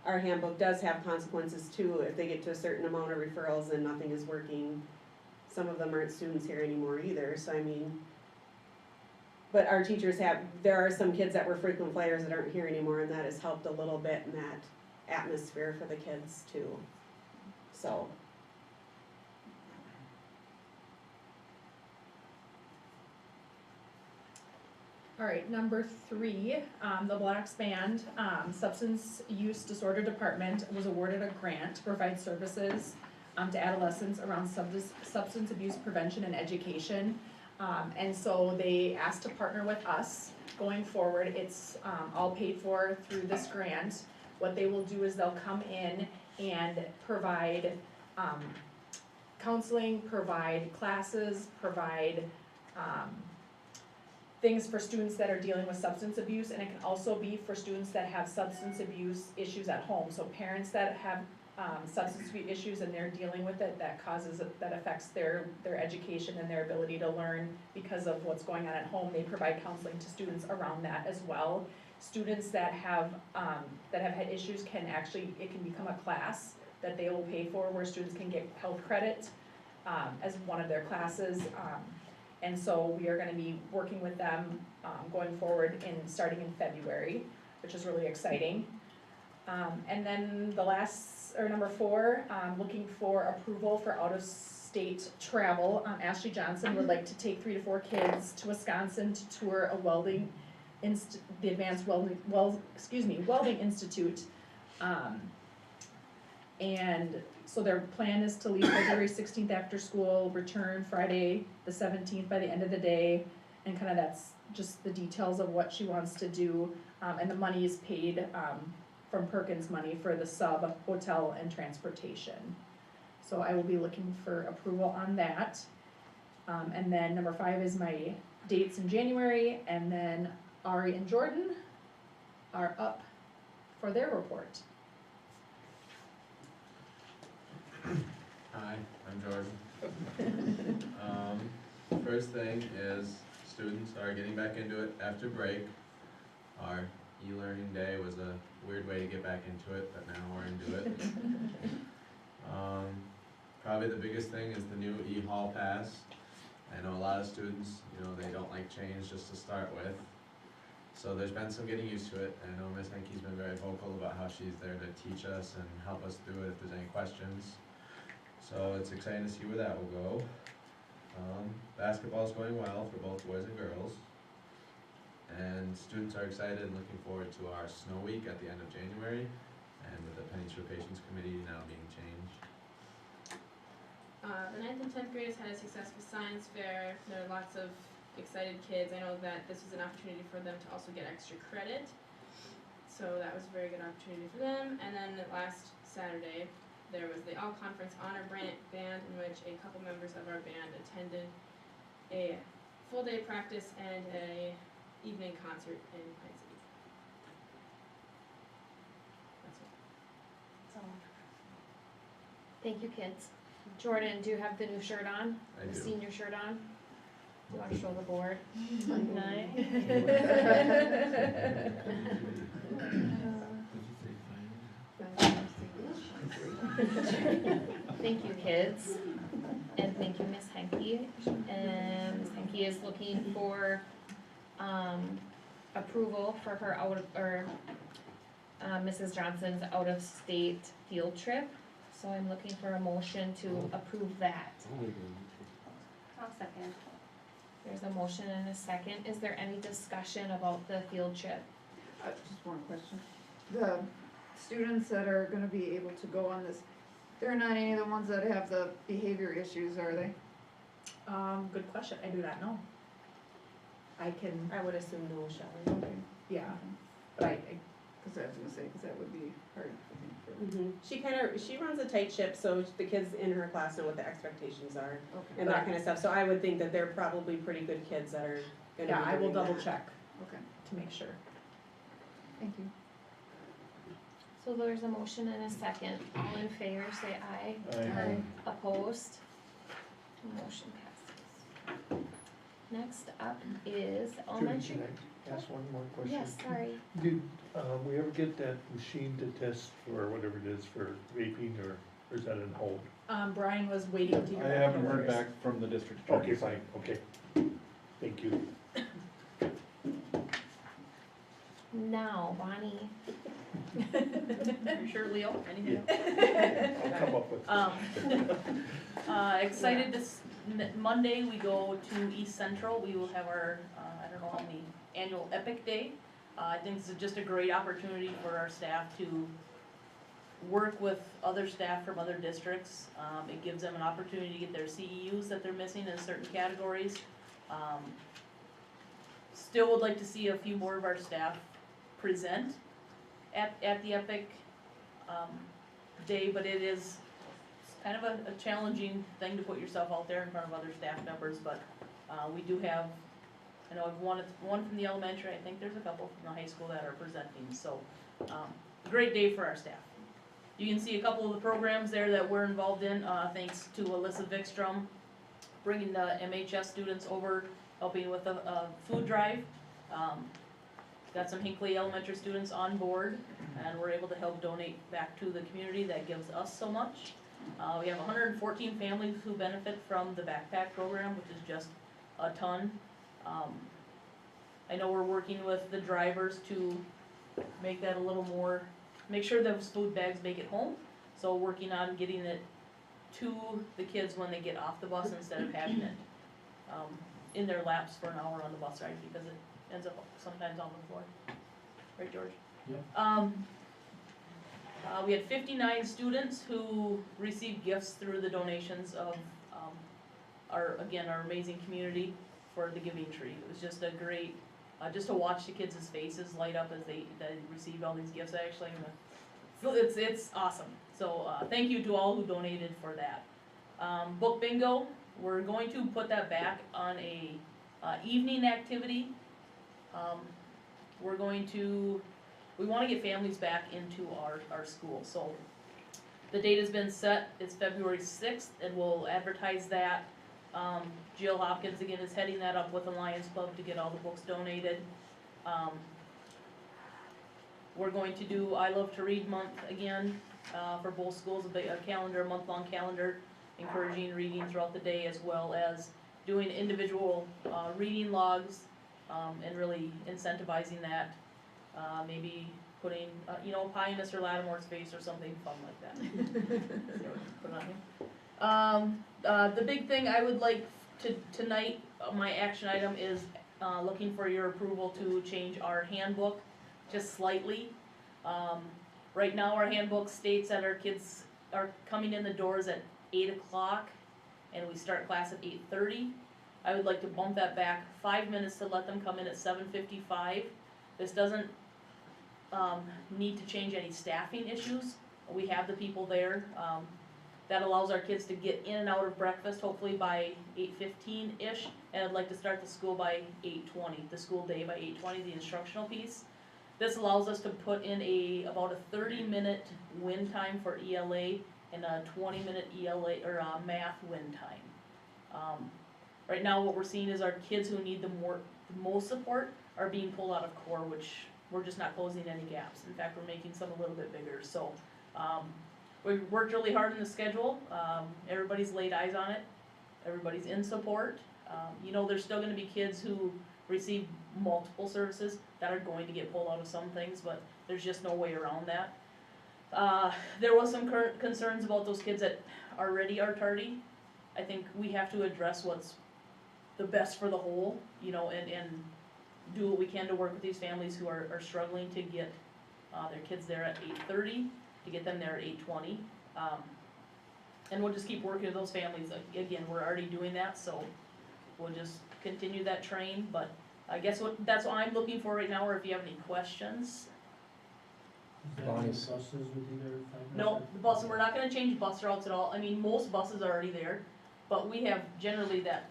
our handbook does have consequences too, if they get to a certain amount of referrals and nothing is working. Some of them aren't students here anymore either, so I mean, but our teachers there are some kids that were frequent flyers that aren't here anymore, and that has helped a little bit in that atmosphere for the kids too, so. All right, number 3, the Blacks Band, Substance Use Disorder Department was awarded a grant to provide services to adolescents around substance abuse prevention and education. And so they asked to partner with us going forward. It's all paid for through this grant. What they will do is they'll come in and provide counseling, provide classes, provide things for students that are dealing with substance abuse, and it can also be for students that have substance abuse issues at home. So parents that have substance abuse issues and they're dealing with it, that affects their education and their ability to learn because of what's going on at home. They provide counseling to students around that as well. Students that have had issues it can become a class that they will pay for, where students can get health credit as one of their classes. And so we are gonna be working with them going forward starting in February, which is really exciting. And then number 4, looking for approval for out-of-state travel. Ashley Johnson would like to take 3 to 4 kids to Wisconsin to tour a the Advanced Welding Institute. And so their plan is to leave February 16th after school, return Friday the 17th by the end of the day, and kind of that's just the details of what she wants to do. And the money is paid, from Perkins money for the sub, hotel, and transportation. So I will be looking for approval on that. And then number 5 is my dates in January, and then Ari and Jordan are up for their report. Hi, I'm Jordan. First thing is students are getting back into it after break. Our e-learning day was a weird way to get back into it, but now we're into it. Probably the biggest thing is the new e-hall pass. I know a lot of students, they don't like change just to start with. So there's been some getting used to it. I know Ms. Hinckley's been very vocal about how she's there to teach us and help us through it if there's any questions. So it's exciting to see where that will go. Basketball's going well for both boys and girls. And students are excited and looking forward to our snow week at the end of January, and with the Pennies for Patients Committee now being changed. The 9th and 10th graders had a successful science fair. There are lots of excited kids. I know that this was an opportunity for them to also get extra credit. So that was a very good opportunity for them. And then last Saturday, there was the all-conference honor band in which a couple members of our band attended a full-day practice and a evening concert in Pine City. That's it. Thank you, kids. Jordan, do you have the new shirt on? I The do. senior shirt on? Do you want to show the board? Thank you, kids. And thank you, Ms. Henke. And Ms. Henke is looking for, approval for her Mrs. Johnson's out-of-state field trip. So I'm looking for a motion to approve that. I'll second. There's a motion and a second. Is there any discussion about the field trip? Just one question. The students that are gonna be able to go on this, they're not any of the ones that have the behavior issues, are they? Good question, I do not know. I can, I would assume no, Shelley. Okay. yeah, but Cause I was gonna say, cause that would be hard, I think, for, She runs a tight ship, so the kids in her class know what the expectations are okay. and that kind of stuff. So I would think that they're probably pretty good kids that are gonna be yeah, I will doing double that. check Okay, to make sure. thank you. So there's a motion and a second. All in favor, say aye. Aye. Opposed? Motion passes. Next up is Judy, elementary. can I ask one more question? Yes, sorry. Did, we ever get that machine to test for whatever it is for vaping, or is that on hold? Brian was waiting to hear. I haven't heard back from the district attorney. Okay, fine, okay. Thank you. Now, Bonnie. You sure, Leo? Anything? I'll come up with. Excited this Monday, we go to East Central. We will have our, I don't know how many, annual Epic Day. I think this is just a great opportunity for our staff to work with other staff from other districts. It gives them an opportunity to get their CEUs that they're missing in certain categories. Still would like to see a few more of our staff present at the Epic Day, but it is kind of a challenging thing to put yourself out there in front of other staff members, but we do have, I know I've one from the elementary, I think there's a couple from the high school that are presenting, so great day for our staff. You can see a couple of the programs there that we're involved in, thanks to Alyssa Vikstrom, bringing the MHS students over, helping with a food drive. Got some Hinckley Elementary students on board, and we're able to help donate back to the community that gives us so much. We have 114 families who benefit from the backpack program, which is just a ton. I know we're working with the drivers to make that a little more, make sure those food bags make it home. So working on getting it to the kids when they get off the bus instead of having it in their laps for an hour on the bus ride, because it ends up sometimes on the floor. Right, George? Yeah. We had 59 students who received gifts through the donations of our amazing community. for the giving tree. It was just a great, just to watch the kids' faces light up as they received all these gifts actually. So it's awesome. So, thank you to all who donated for that. Book bingo, we're going to put that back on a, evening activity. We wanna get families back into our school, so the date has been set, it's February 6th, and we'll advertise that. Jill Hopkins again is heading that up with the Lions Club to get all the books donated. We're going to do I Love to Read Month again, for both schools, a calendar, a month-long calendar, encouraging reading throughout the day, as well as doing individual, reading logs, and really incentivizing that. Maybe putting, a pie in Mr. Lattimore's face or something fun like that. Put it on him. The big thing I would like to, tonight, my action item is, looking for your approval to change our handbook just slightly. Right now, our handbook states that our kids are coming in the doors at 8 o'clock, and we start class at 8:30. I would like to bump that back 5 minutes to let them come in at 7:55. This doesn't, need to change any staffing issues. We have the people there. That allows our kids to get in and out of breakfast, hopefully by 8:15-ish, and I'd like to start the school by 8:20, the school day by 8:20, the instructional piece. This allows us to put in about a 30-minute win time for ELA and a 20-minute ELA, or math win time. Right now, what we're seeing is our kids who need the most support are being pulled out of core, which we're just not closing any gaps. In fact, we're making some a little bit bigger, so, we've worked really hard in the schedule. Everybody's laid eyes on it. Everybody's in support. There's still gonna be kids who receive multiple services that are going to get pulled out of some things, but there's just no way around that. There was some current concerns about those kids that already are tardy. I think we have to address what's the best for the whole, and do what we can to work with these families who are struggling to get, their kids there at 8:30, to get them there at 8:20. And we'll just keep working with those families. Again, we're already doing that, so we'll just continue that train, but I guess that's what I'm looking for right now, or if you have any questions. Is that when buses would be there at 5 minutes? No, the buses, we're not gonna change bus routes at all. I mean, most buses are already there, but we have generally that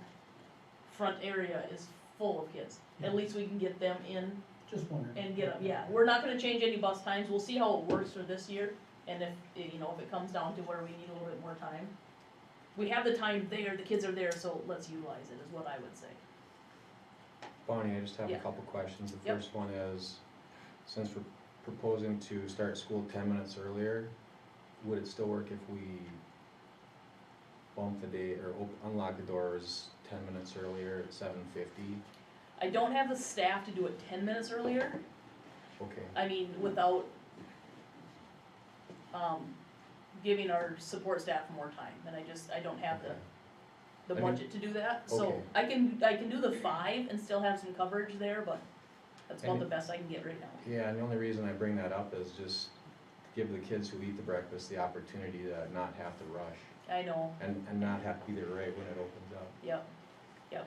front area is full of kids. At least we can get them in Just wondering. and get them, yeah. We're not gonna change any bus times. We'll see how it works for this year, and if it comes down to where we need a little bit more time. We have the time there, the kids are there, so let's utilize it, is what I would say. Bonnie, I just have a Yeah. couple questions. The Yep. first one is, since we're proposing to start school 10 minutes earlier, would it still work if we bump the day or unlock the doors 10 minutes earlier at 7:50? I don't have the staff to do it 10 minutes earlier. Okay, I mean, without, giving our support staff more time, and I don't have okay. the I mean- budget to do that, so Okay. I can do the 5 and still have some coverage there, but that's about the best I can get right now. Yeah, and the only reason I bring that up is just to give the kids who eat the breakfast the opportunity to not have to rush I know, and not have to be there right when it opens up. yep,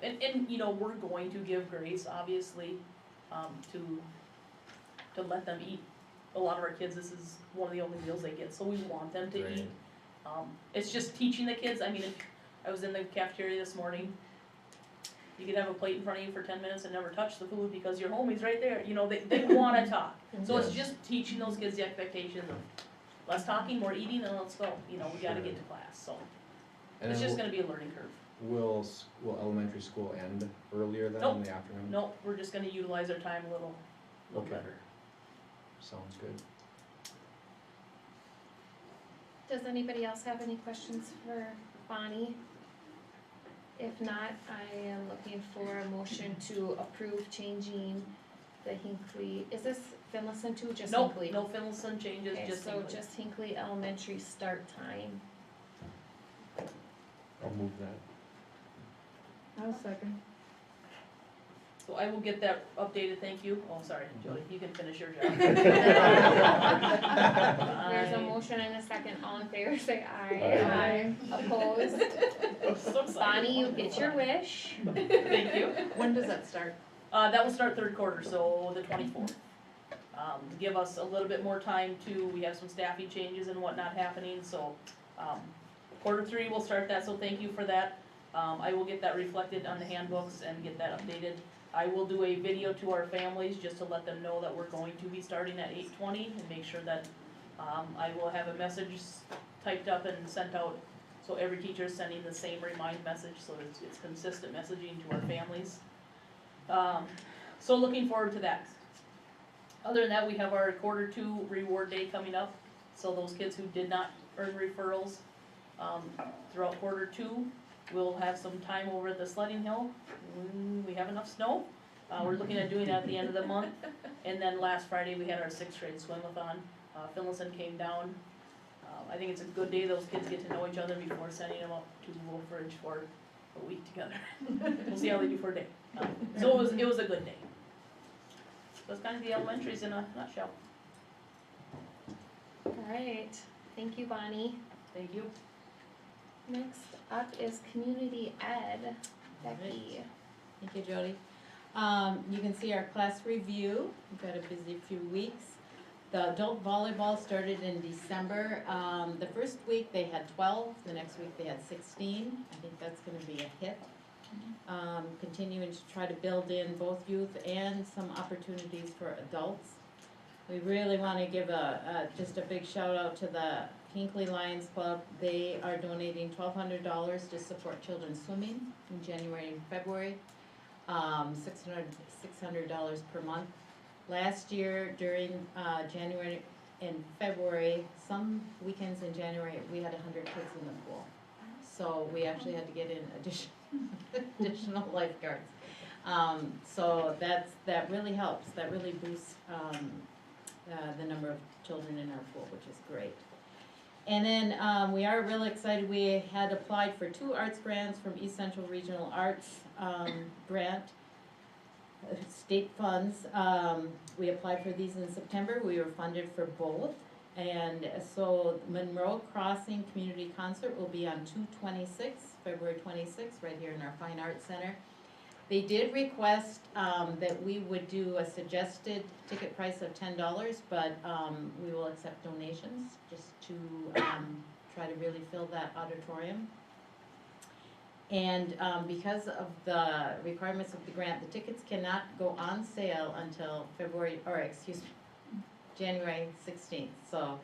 and we're going to give grace, obviously, to let them eat. A lot of our kids, this is one of the only meals they get, so we want them to Right. eat. It's just teaching the kids, I mean, if I was in the cafeteria this morning, you could have a plate in front of you for 10 minutes and never touch the food because your homie's right there, they wanna talk. So it's just teaching those kids the expectation of less talking, more eating, and let's go, we gotta get to class, so. And It's then just gonna be a learning curve. will elementary school end earlier than in the afternoon? Nope, we're just gonna utilize our time a little Okay. better. Sounds good. Does anybody else have any questions for Bonnie? If not, I am looking for a motion to approve changing the is this Finlayson too, just Nope, Hinckley? no Finlayson changes, Okay, just so Hinckley. just Hinckley Elementary start time. I'll move that. I'll second. So I will get that updated, thank you. Oh, sorry, Jody, you can finish your job. There's a motion and a second, all in favor, say aye. Aye. Opposed? So excited. Bonnie, you get your wish. Thank you. When does that start? That will start third quarter, so the 24th. To give us a little bit more time to, we have some staffing changes and whatnot happening, so, quarter 3 will start that, so thank you for that. I will get that reflected on the handbooks and get that updated. I will do a video to our families just to let them know that we're going to be starting at 8:20 and make sure that, I will have a message typed up and sent out, so every teacher is sending the same remind message, so it's consistent messaging to our families. So looking forward to that. Other than that, we have our quarter 2 reward day coming up, so those kids who did not earn referrals, throughout quarter 2, we'll have some time over at the sledding hill, when we have enough snow. We're looking at doing that at the end of the month, and then last Friday, we had our 6th grade swim-a-thon. Finlayson came down. I think it's a good day, those kids get to know each other before sending them up to Wolf Ridge for a week together. We'll see how they do for a day. So it was a good day. That's kind of the elementaries in a nutshell. Alright, thank you, Bonnie. Thank you. Next up is community ed. Becky. Thank you, Jody. You can see our class review. We've had a busy few weeks. The adult volleyball started in December. The first week they had 12, the next week they had 16. I think that's gonna be a hit. Continuing to try to build in both youth and some opportunities for adults. We really wanna give just a big shout out to the Hinckley-Lions Club. They are donating $1,200 to support children's swimming in January and February. $600 per month. Last year during January and February, some weekends in January, we had 100 kids in the pool. So we actually had to get in additional lifeguards. So that really helps. That really boosts the number of children in our pool, which is great. And then we are really excited. We had applied for 2 arts grants from East Central Regional Arts grant, state funds. We applied for these in September. We were funded for both. And so Monroe Crossing Community Concert will be on February 26th, right here in our Fine Arts Center. They did request that we would do a suggested ticket price of $10, but we will accept donations just to try to really fill that auditorium. And because of the requirements of the grant, the tickets cannot go on sale until January 16th. So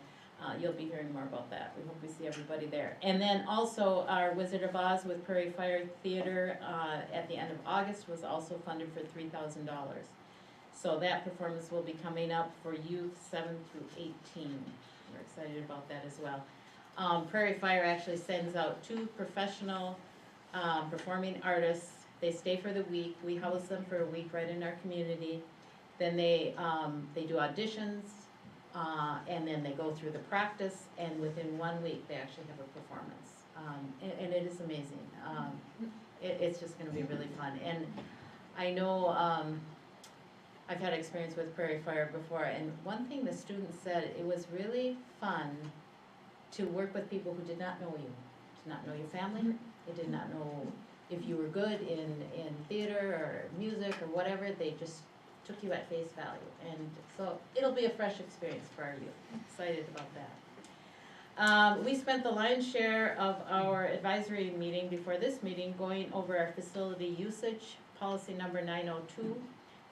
you'll be hearing more about that. We hope we see everybody there. And then also our Wizard of Oz with Prairie Fire Theater at the end of August was also funded for $3,000. So that performance will be coming up for youth 7 through 18. We're excited about that as well. Prairie Fire actually sends out 2 professional performing artists. They stay for the week. We house them for a week right in our community. Then they do auditions, and then they go through the practice, and within 1 week they actually have a performance. And it is amazing. It's just gonna be really fun. And I know I've had experience with Prairie Fire before, and one thing the students said, it was really fun to work with people who did not know you, did not know your family. They did not know if you were good in theater or music or whatever. They just took you at face value. And so it'll be a fresh experience for our youth. I'm excited about that. We spent the lion's share of our advisory meeting before this meeting going over our facility usage, policy number 902.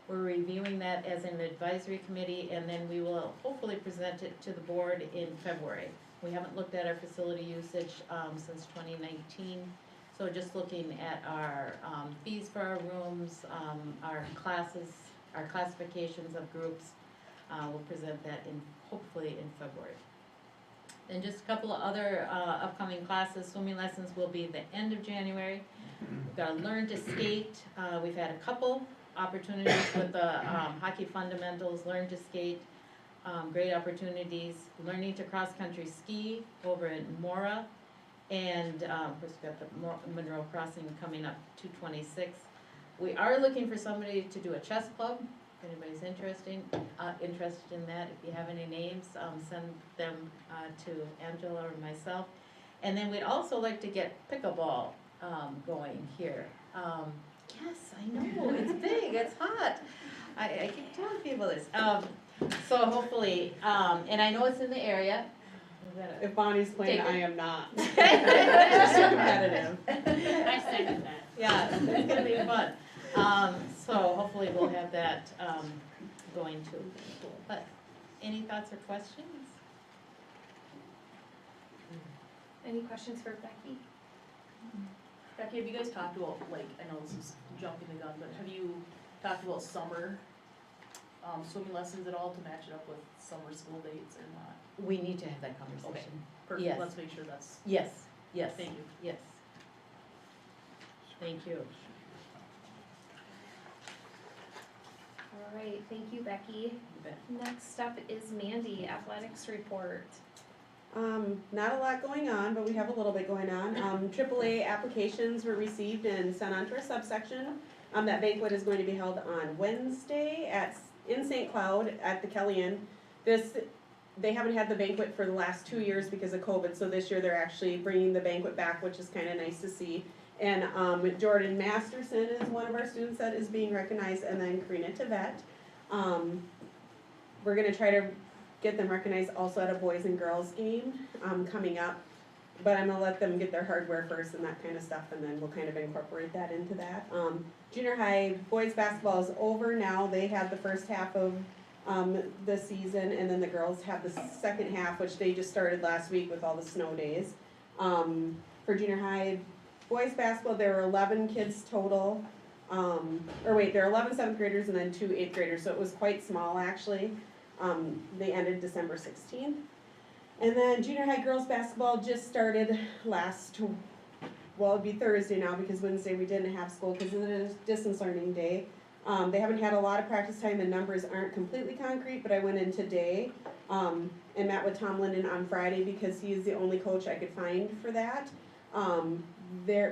We're reviewing that as an advisory committee, and then we will hopefully present it to the board in February. We haven't looked at our facility usage since 2019, so just looking at our fees for our rooms, our classes, our classifications of groups. We'll present that hopefully in February. Then just a couple of other upcoming classes. Swimming lessons will be the end of January. We've got to learn to skate. We've had a couple opportunities with the hockey fundamentals, learn to skate. Great opportunities, learning to cross-country ski over in Mora, and of course we've got the Monroe Crossing coming up 2/26. We are looking for somebody to do a chess club, if anybody's interested in that. If you have any names, send them to Angela or myself. And then we'd also like to get pickleball going here. Yes, I know, it's big, it's hot. I keep telling people this. So hopefully, and I know it's in the area. If Bonnie's playing, Take it. I am not. Just Just so competitive. I second that. Yeah, it's gonna be fun. So hopefully we'll have that, going too. But any thoughts or questions? Any questions for Becky? Becky, have you guys talked about, like, I know this is jumping the gun, but have you talked about summer, swimming lessons at all to match it up with summer school dates or not? We need to have that conversation. Perfect, Yes. let's make sure that's, Yes, yes. thank you. Yes. Thank you. All right, thank you, Becky. You bet. Next up is Mandy, athletics report. Not a lot going on, but we have a little bit going on. AAA applications were received and sent on to our subsection. That banquet is going to be held on Wednesday in St. Cloud at the Kelly Inn. They haven't had the banquet for the last 2 years because of COVID, so this year they're actually bringing the banquet back, which is kind of nice to see. And Jordan Masterson is one of our students that is being recognized, and then Karina Tevet. We're gonna try to get them recognized also at a boys and girls game coming up. But I'm gonna let them get their hardware first and that kind of stuff, and then we'll kind of incorporate that into that. Junior high boys basketball is over now. They had the first half of the season, and then the girls have the second half, which they just started last week with all the snow days. For junior high boys basketball, there were 11 kids total. There are 11 seventh graders and then 2 8th graders, so it was quite small actually. They ended December 16th. And then junior high girls basketball just started it'd be Thursday now because Wednesday we didn't have school because it is distance learning day. They haven't had a lot of practice time and numbers aren't completely concrete, but I went in today and met with Tom Linden on Friday because he is the only coach I could find for that.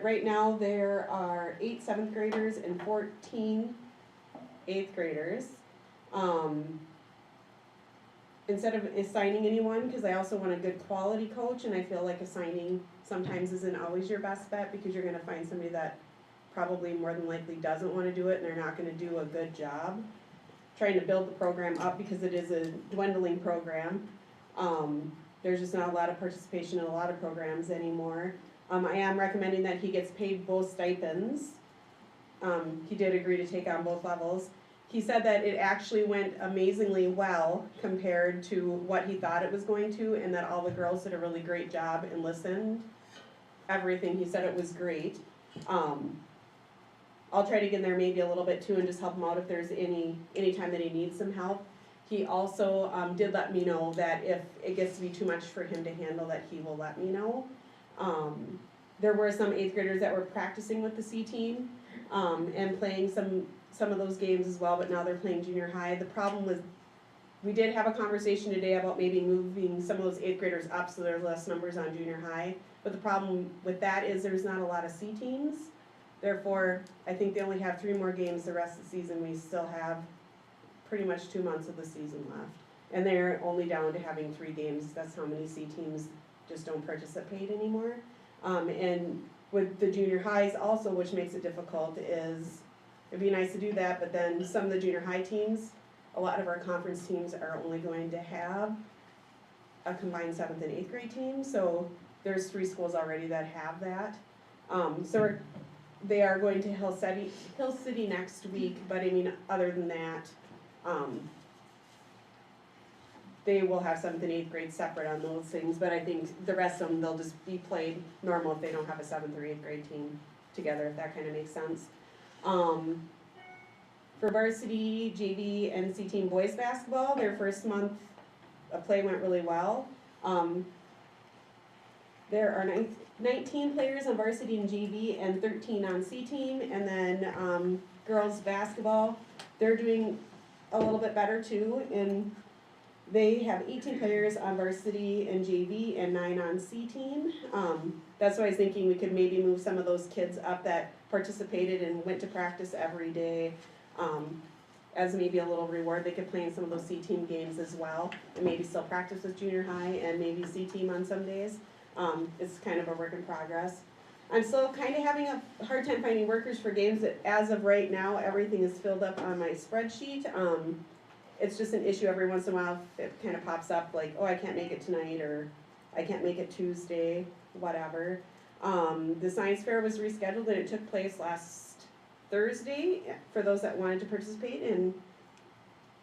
Right now there are 8 7th graders and 14 8th graders. Instead of assigning anyone, because I also want a good quality coach, and I feel like assigning sometimes isn't always your best bet because you're gonna find somebody that probably more than likely doesn't wanna do it and they're not gonna do a good job. Trying to build the program up because it is a dwindling program. There's just not a lot of participation in a lot of programs anymore. I am recommending that he gets paid both stipends. He did agree to take on both levels. He said that it actually went amazingly well compared to what he thought it was going to, and that all the girls did a really great job and listened. Everything, he said it was great. I'll try to get in there maybe a little bit too and just help him out if there's any time that he needs some help. He also did let me know that if it gets to be too much for him to handle, that he will let me know. There were some 8th graders that were practicing with the C team and playing some of those games as well, but now they're playing junior high. The problem was, we did have a conversation today about maybe moving some of those 8th graders up so there's less numbers on junior high. But the problem with that is there's not a lot of C teams. Therefore, I think they only have 3 more games the rest of the season. We still have pretty much 2 months of the season left. And they're only down to having 3 games. That's how many C teams just don't participate anymore. And with the junior highs also, which makes it difficult, is it'd be nice to do that, but then some of the junior high teams, a lot of our conference teams are only going to have a combined 7th and 8th grade team, so there's 3 schools already that have that. They are going to Hill City next week, but I mean, other than that, they will have 7th and 8th grade separate on those things, but I think the rest of them, they'll just be played normal if they don't have a 7th or 8th grade team together, if that kind of makes sense. For varsity, JV, and C team boys basketball, their first month of play went really well. There are 19 players on varsity and JV and 13 on C team, and then girls basketball, they're doing a little bit better too, and they have 18 players on varsity and JV and 9 on C team. That's why I was thinking we could maybe move some of those kids up that participated and went to practice every day as maybe a little reward. They could play in some of those C team games as well and maybe still practice with junior high and maybe C team on some days. It's kind of a work in progress. I'm still kind of having a hard time finding workers for games. As of right now, everything is filled up on my spreadsheet. It's just an issue every once in a while. It kind of pops up like, oh, I can't make it tonight, or I can't make it Tuesday, whatever. The science fair was rescheduled and it took place last Thursday for those that wanted to participate, and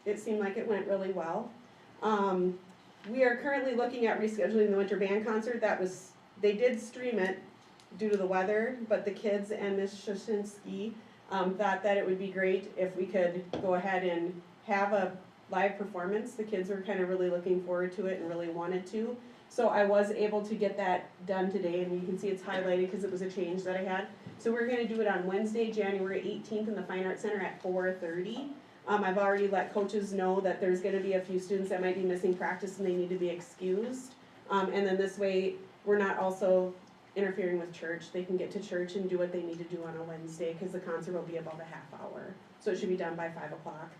it seemed like it went really well. We are currently looking at rescheduling the winter band concert. They did stream it due to the weather, but the kids and Ms. Shashinsky thought that it would be great if we could go ahead and have a live performance. The kids were kind of really looking forward to it and really wanted to. So I was able to get that done today, and you can see it's highlighted because it was a change that I had. So we're gonna do it on Wednesday, January 18th in the Fine Arts Center at 4:30. I've already let coaches know that there's gonna be a few students that might be missing practice and they need to be excused. And then this way, we're not also interfering with church. They can get to church and do what they need to do on a Wednesday, because the concert will be about a half hour. So it should be done by 5 o'clock.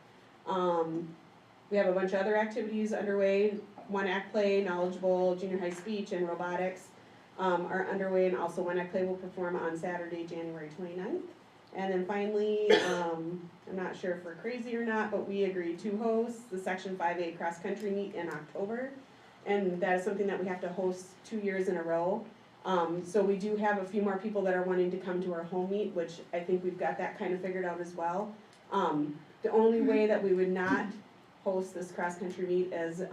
We have a bunch of other activities underway. One act play, knowledgeable, junior high speech, and robotics are underway, and also One Act Play will perform on Saturday, January 29th. And then finally, I'm not sure if we're crazy or not, but we agreed to host the Section 5A cross-country meet in October. And that is something that we have to host 2 years in a row. So we do have a few more people that are wanting to come to our home meet, which I think we've got that kind of figured out as well. The only way that we would not host this cross-country meet is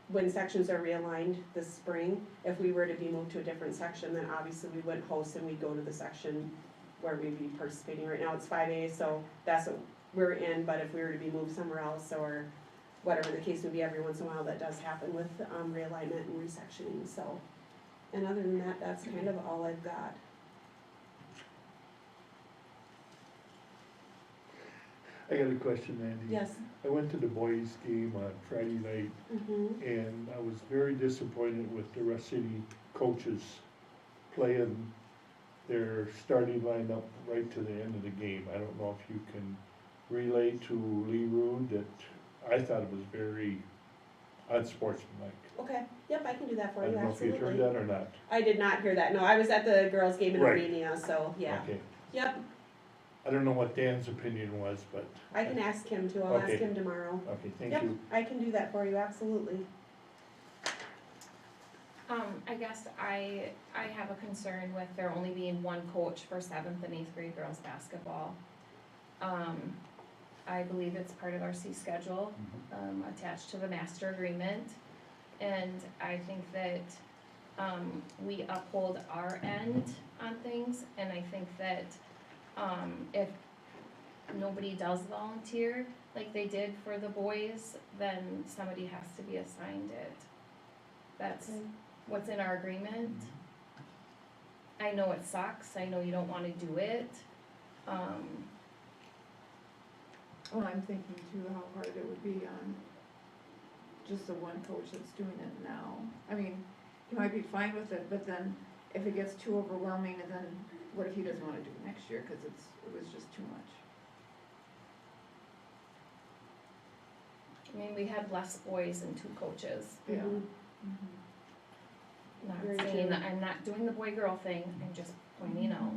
when sections are realigned this spring. If we were to be moved to a different section, then obviously we wouldn't host and we'd go to the section where we'd be participating. Right now it's 5A, so that's what we're in, but if we were to be moved somewhere else or whatever the case would be, every once in a while that does happen with realignment and resectioning, so. And other than that, that's kind of all I've got. I got a question, Mandy. Yes. I went to the boys' game on Friday night, and I was very disappointed with the Rush City coaches playing their starting lineup right to the end of the game. I don't know if you can relay to Lee Rood that I thought it was very unsportsmanlike. Okay, yep, I can do that for I you, don't know if you absolutely. heard that or not. I did not hear that, no, I was at the girls' game in Right. Armenia, so, yeah. Okay. Yep, I don't know what Dan's opinion was, but. I can ask him too, I'll ask Okay. him tomorrow. Okay, thank Yep, you. I can do that for you, absolutely. I guess I have a concern with there only being one coach for 7th and 8th grade girls basketball. I believe it's part of our C schedule, attached to the master agreement. And I think that, we uphold our end on things, and I think that, if nobody does volunteer, like they did for the boys, then somebody has to be assigned it. That's what's in our agreement. I know it sucks, I know you don't wanna do it, Well, I'm thinking too how hard it would be on just the one coach that's doing it now. I mean, he might be fine with it, but then if it gets too overwhelming, and then what if he doesn't wanna do it next year, cause it was just too much. I mean, we had less boys and 2 coaches. Yeah. Mhm. Not Very saying true. that I'm not doing the boy-girl thing, I'm just pointing out.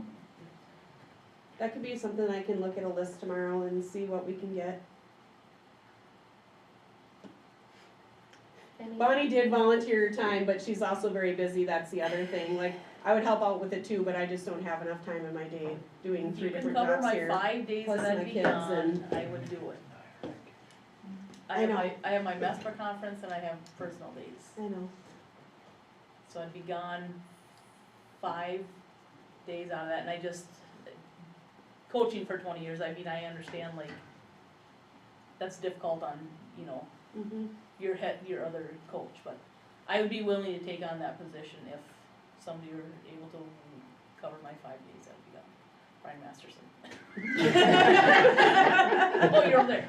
That could be something I can look at a list tomorrow and see what we can get. Any- Bonnie did volunteer time, but she's also very busy, that's the other thing, like, I would help out with it too, but I just don't have enough time in my day doing If 3 you can different cover jobs my here. 5 days plus that my I'd be kids gone, and- I would do it. I know. I have my MESPA conference and I have personal days, I know, so I'd be gone 5 days out of that, and I just, coaching for 20 years, I mean, I understand, like, that's difficult on, you know, your other coach, but I would be willing to take on that position if somebody were able to cover my 5 days, I'd be gone. Brian Masterson. Oh, you're over there.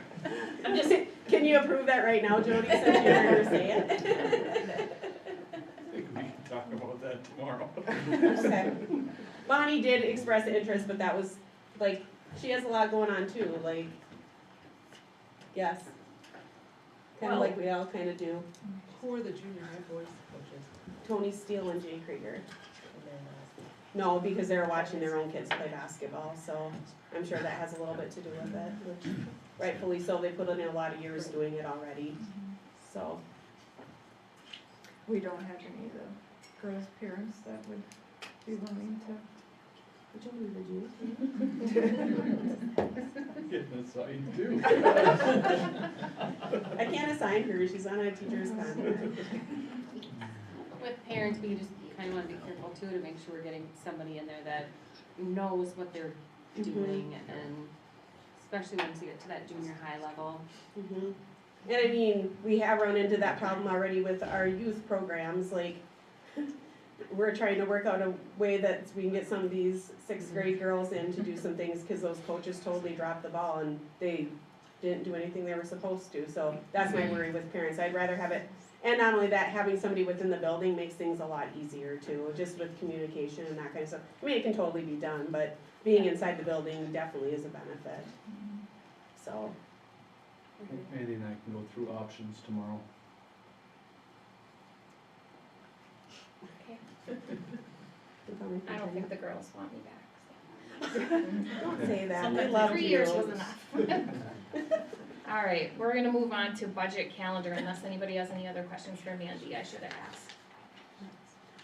I'm just, can you approve that right now, Jody, since you're here to say it? We can talk about that tomorrow. Okay. Bonnie did express interest, but that was, like, she has a lot going on too, like, yes. Kinda Well- like we all kinda do. who are the junior high boys coaches? Tony Steele and Jay Krieger. And then, No, because they're watching their own kids play basketball, so I'm sure that has a little bit to do with it, which rightfully so, they put in a lot of years doing it already, so. We don't have any of the girls' parents that would be willing to. Getting assigned too. I can't assign her, she's on a teacher's contract. With parents, we just kind of want to be careful too, to make sure we're getting somebody in there that knows what they're doing, and especially once you get to that junior high level. Mhm. And I mean, we have run into that problem already with our youth programs, like, we're trying to work out a way that we can get some of these sixth grade girls in to do some things, cause those coaches totally dropped the ball and they didn't do anything they were supposed to, so that's my worry with parents, I'd rather have it, and not only that, having somebody within the building makes things a lot easier too, just with communication and that kind of stuff. I mean, it can totally be done, but being inside the building definitely is a benefit, so. Mandy and I can go through options tomorrow. I don't think the girls want me back. Don't say that, they Sometimes love 3 you. years was enough. All right, we're gonna move on to budget calendar unless anybody has any other questions for Mandy, I should have asked.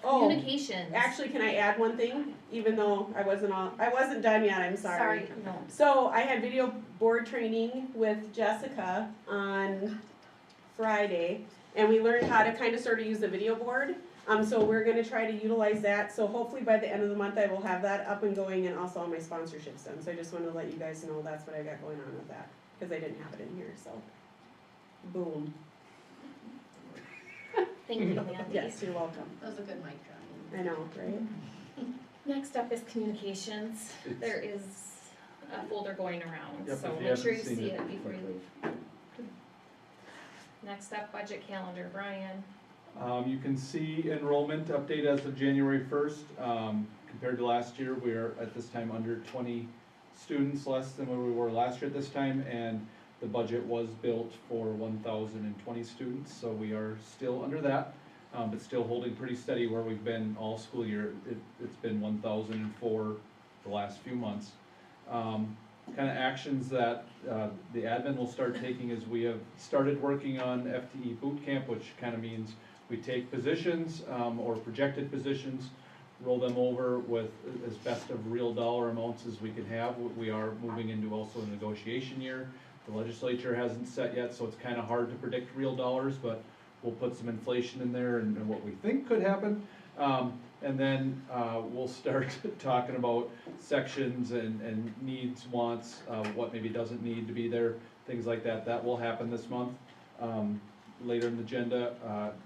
Oh, Communications. actually, can I add one thing, even though I wasn't done yet, I'm sorry. No. So I had video board training with Jessica on Friday, and we learned how to kind of sort of use the video board. So we're gonna try to utilize that, so hopefully by the end of the month I will have that up and going and also all my sponsorships done. So I just wanted to let you guys know that's what I got going on with that, cause I didn't have it in here, so. Boom. Thank you, Mandy. Yes, you're welcome. That was a good mic drop. I know, right? Next up is communications. There is a folder going around, Yep, so if you make sure you haven't seen see it. it before you leave. Next up, budget calendar, Brian. You can see enrollment update as of January 1st. Compared to last year, we are at this time under 20 students less than where we were last year at this time, and the budget was built for 1,020 students, so we are still under that, but still holding pretty steady where we've been all school year. It's been 1,004 the last few months. Kind of actions that the admin will start taking is we have started working on FTE boot camp, which kind of means we take positions or projected positions, roll them over with as best of real dollar amounts as we can have. We are moving into also a negotiation year. The legislature hasn't set yet, so it's kind of hard to predict real dollars, but we'll put some inflation in there and what we think could happen. And then we'll start talking about sections and needs, wants, what maybe doesn't need to be there, things like that. That will happen this month. Later in the agenda,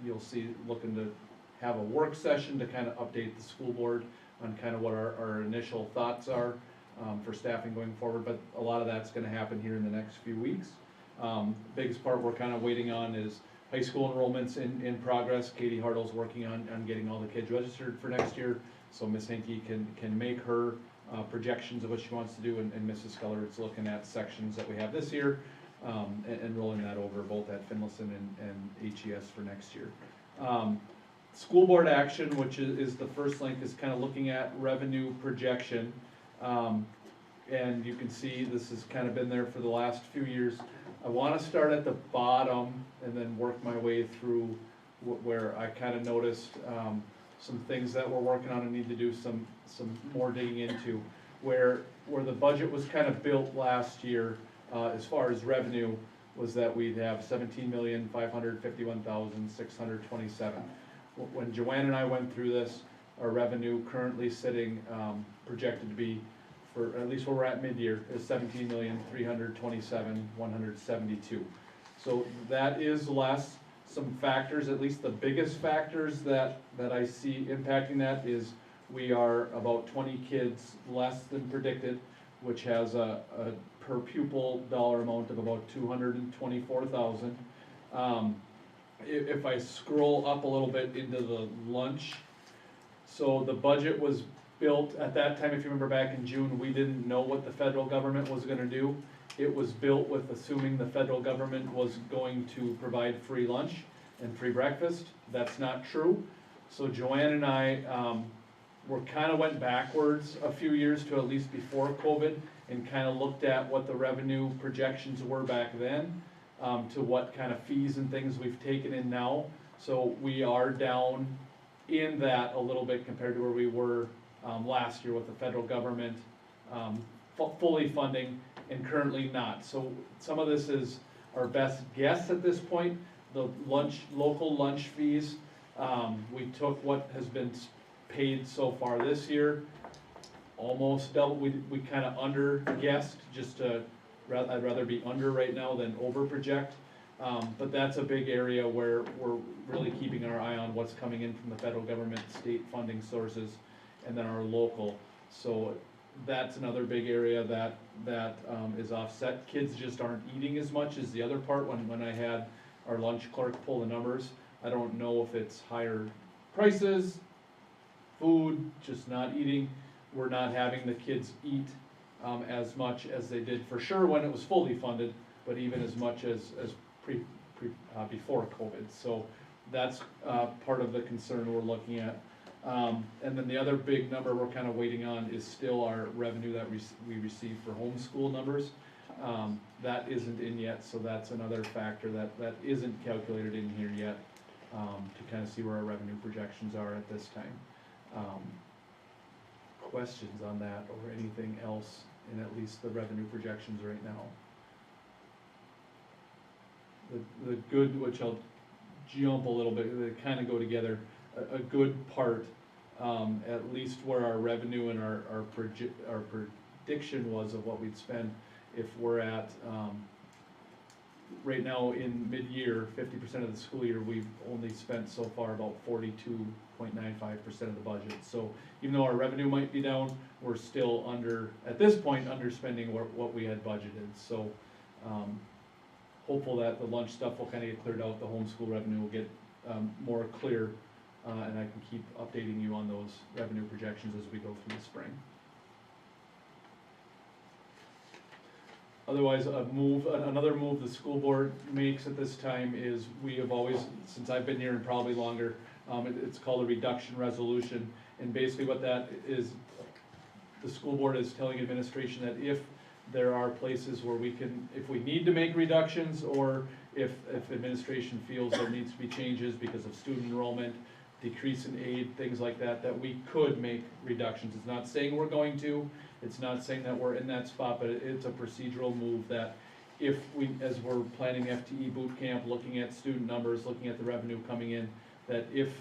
you'll see looking to have a work session to kind of update the school board on kind of what our initial thoughts are for staffing going forward, but a lot of that's gonna happen here in the next few weeks. Biggest part we're kind of waiting on is high school enrollments in progress. Katie Hartle's working on getting all the kids registered for next year, so Miss Hinckley can make her projections of what she wants to do, and Mrs. Sculler is looking at sections that we have this year, and rolling that over both at Finlayson and HES for next year. School board action, which is the first link, is kind of looking at revenue projection. And you can see this has kind of been there for the last few years. I want to start at the bottom and then work my way through where I kind of noticed some things that we're working on and need to do some more digging into. Where the budget was kind of built last year, as far as revenue, was that we'd have 17,551,627. When Joanne and I went through this, our revenue currently sitting projected to be, for at least where we're at mid-year, is 17,327,172. So that is less. Some factors, at least the biggest factors that I see impacting that is we are about 20 kids less than predicted, which has a per pupil dollar amount of about $224,000. If I scroll up a little bit into the lunch, so the budget was built at that time, if you remember back in June, we didn't know what the federal government was gonna do. It was built with assuming the federal government was going to provide free lunch and free breakfast. That's not true. So Joanne and I we're kinda went backwards a few years to at least before COVID and kinda looked at what the revenue projections were back then, to what kind of fees and things we've taken in now. So we are down in that a little bit compared to where we were, last year with the federal government, fully funding and currently not. So some of this is our best guess at this point. The local lunch fees, we took what has been paid so far this year, almost double, we kinda under guessed, just to, I'd rather be under right now than over project. But that's a big area where we're really keeping our eye on what's coming in from the federal government, state funding sources, and then our local. So that's another big area that is offset. Kids just aren't eating as much as the other part. When I had our lunch clerk pull the numbers, I don't know if it's higher prices, food, just not eating. We're not having the kids eat as much as they did for sure when it was fully funded, but even as much as before COVID. So that's part of the concern we're looking at. And then the other big number we're kind of waiting on is still our revenue that we receive for homeschool numbers. That isn't in yet, so that's another factor that isn't calculated in here yet, to kind of see where our revenue projections are at this time. Questions on that or anything else in at least the revenue projections right now? The good, which I'll jump a little bit, they kind of go together, a good part, at least where our revenue and our prediction was of what we'd spend, if we're at, right now in mid-year, 50% of the school year, we've only spent so far about 42.95% of the budget. So even though our revenue might be down, we're still under, at this point, underspending what we had budgeted. So, hopeful that the lunch stuff will kind of get cleared out, the homeschool revenue will get more clear, and I can keep updating you on those revenue projections as we go through the spring. Otherwise, another move the school board makes at this time is we have always, since I've been here and probably longer, it's called a reduction resolution. And basically what that is, the school board is telling administration that if there are places where we can, if we need to make reductions, or if administration feels there needs to be changes because of student enrollment, decrease in aid, things like that, that we could make reductions. It's not saying we're going to, it's not saying that we're in that spot, but it's a procedural move that if we, as we're planning FTE boot camp, looking at student numbers, looking at the revenue coming in, that if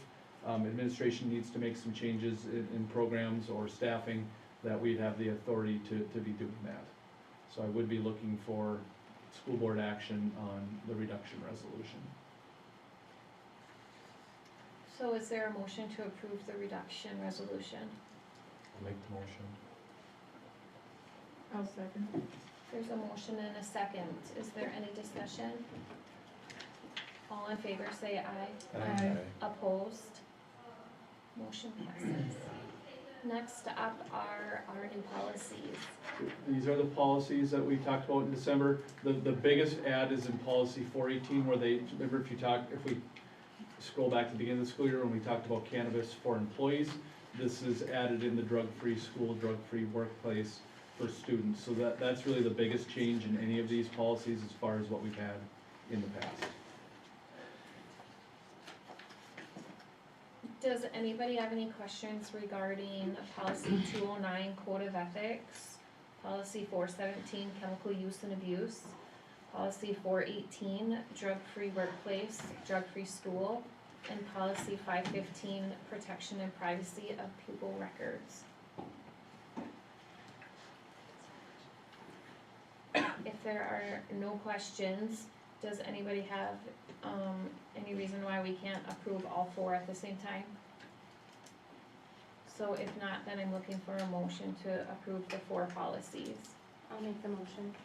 administration needs to make some changes in programs or staffing, that we'd have the authority to be doing that. So I would be looking for school board action on the reduction resolution. So is there a motion to approve the reduction resolution? I'll make the motion. I'll second. There's a motion and a second. Is there any discussion? All in favor say aye. Aye. Opposed? Motion passes. Next up are our new policies. These are the policies that we talked about in December. The biggest add is in policy 418, where they, remember if we scroll back to the beginning of the school year when we talked about cannabis for employees, this is added in the drug-free school, drug-free workplace for students. So that's really the biggest change in any of these policies as far as what we've had in the past. Does anybody have any questions regarding policy 209, code of ethics, policy 417, chemical use and abuse, policy 418, drug-free workplace, drug-free school, and policy 515, protection and privacy of pupil records? If there are no questions, does anybody have any reason why we can't approve all four at the same time? So if not, then I'm looking for a motion to approve the four policies. I'll make the motion.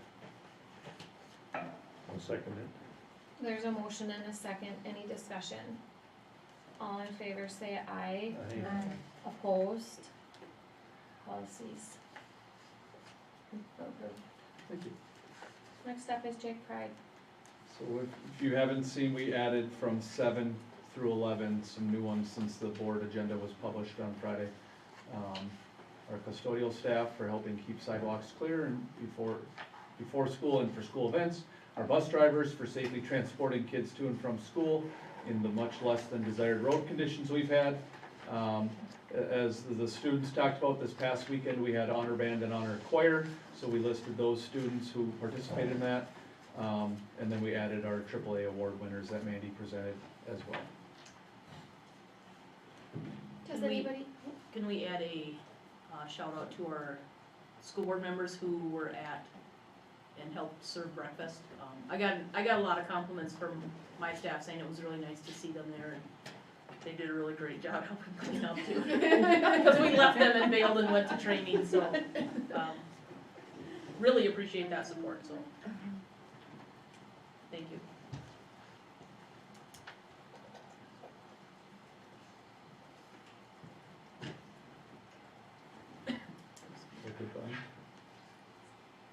I'll second it. There's a motion and a second. Any discussion? All in favor say aye. Aye. Opposed? Policies approved. Thank you. Next up is Jake Pride. So if you haven't seen, we added from 7 through 11 some new ones since the board agenda was published on Friday. our custodial staff for helping keep sidewalks clear and before school and for school events, our bus drivers for safely transporting kids to and from school in the much less than desired road conditions we've had. As the students talked about this past weekend, we had honor band and honor choir, so we listed those students who participated in that. And then we added our AAA award winners that Mandy presented as well. Does anybody, Can we add a shout out to our school board members who were at and helped serve breakfast? I got a lot of compliments from my staff saying it was really nice to see them there, and they did a really great job helping clean up too. Because we left them and bailed and went to training, so, really appreciate that support, so. Thank you.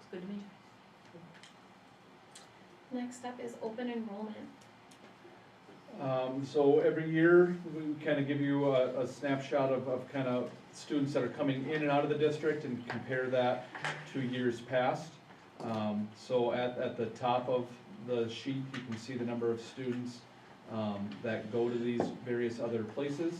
It's good to me. next up is open enrollment. So every year, we kind of give you a snapshot of kind of students that are coming in and out of the district and compare that to years past. So at the top of the sheet, you can see the number of students that go to these various other places.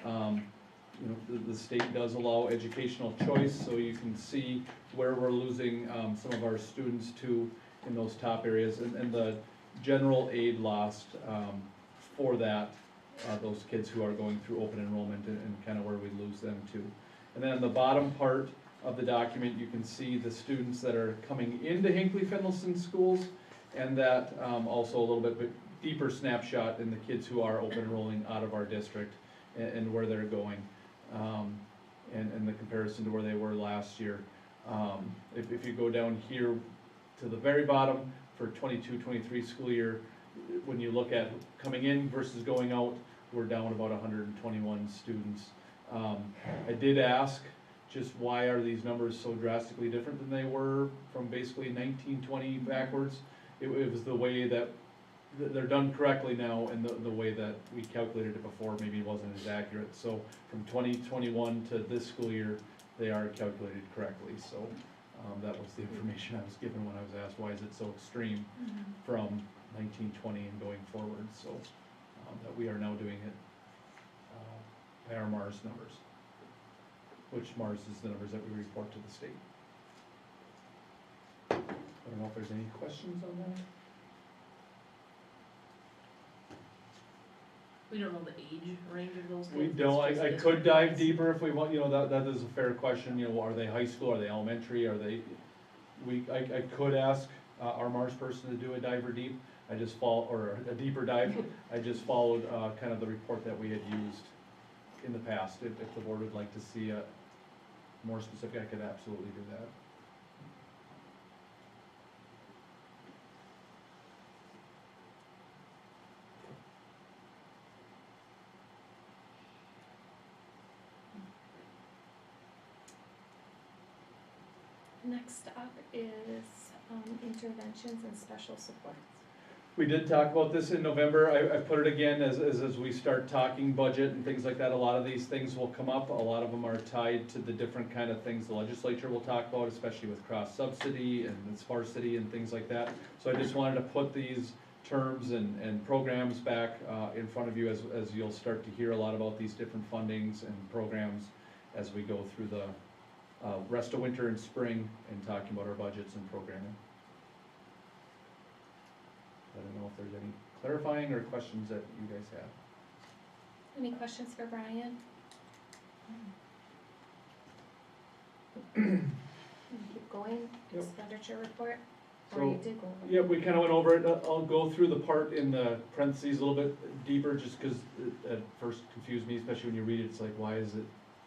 You know, the state does allow educational choice, so you can see where we're losing some of our students to in those top areas, and the general aid lost for that, those kids who are going through open enrollment and kind of where we lose them to. And then on the bottom part of the document, you can see the students that are coming into Hinckley-Finlayson schools, and that also a little bit deeper snapshot in the kids who are open enrolling out of our district and where they're going, and the comparison to where they were last year. If you go down here to the very bottom for 22-23 school year, when you look at coming in versus going out, we're down about 121 students. I did ask just why are these numbers so drastically different than they were from basically 1920 backwards. It was the way that they're done correctly now, and the way that we calculated it before maybe wasn't as accurate. So from 2021 to this school year, they are calculated correctly. So that was the information I was given when I was asked, why is it so extreme from 1920 and going forward? So that we are now doing it by our MARS numbers, which MARS is the numbers that we report to the state. I don't know if there's any questions on that. We don't know the age range of those kids? We don't, I could dive deeper if we want, you know, that is a fair question, you know, are they high school, are they elementary, are they, I could ask our MARS person to do a diver deep, I just or a deeper dive, I just followed kind of the report that we had used in the past. If the board would like to see a more specific, I could absolutely do that. Next up is interventions and special supports. We did talk about this in November. I put it again as we start talking budget and things like that. A lot of these things will come up. A lot of them are tied to the different kind of things the legislature will talk about, especially with cross subsidy and sparsity and things like that. So I just wanted to put these terms and programs back in front of you as you'll start to hear a lot about these different fundings and programs as we go through the rest of winter and spring and talking about our budgets and programming. I don't know if there's any clarifying or questions that you guys have. Any questions for Brian? Keep going, Yep. expenditure report, or So, you did go over? yeah, we kind of went over it. I'll go through the part in the parentheses a little bit deeper, just because it at first confused me, especially when you read it. It's like, why is it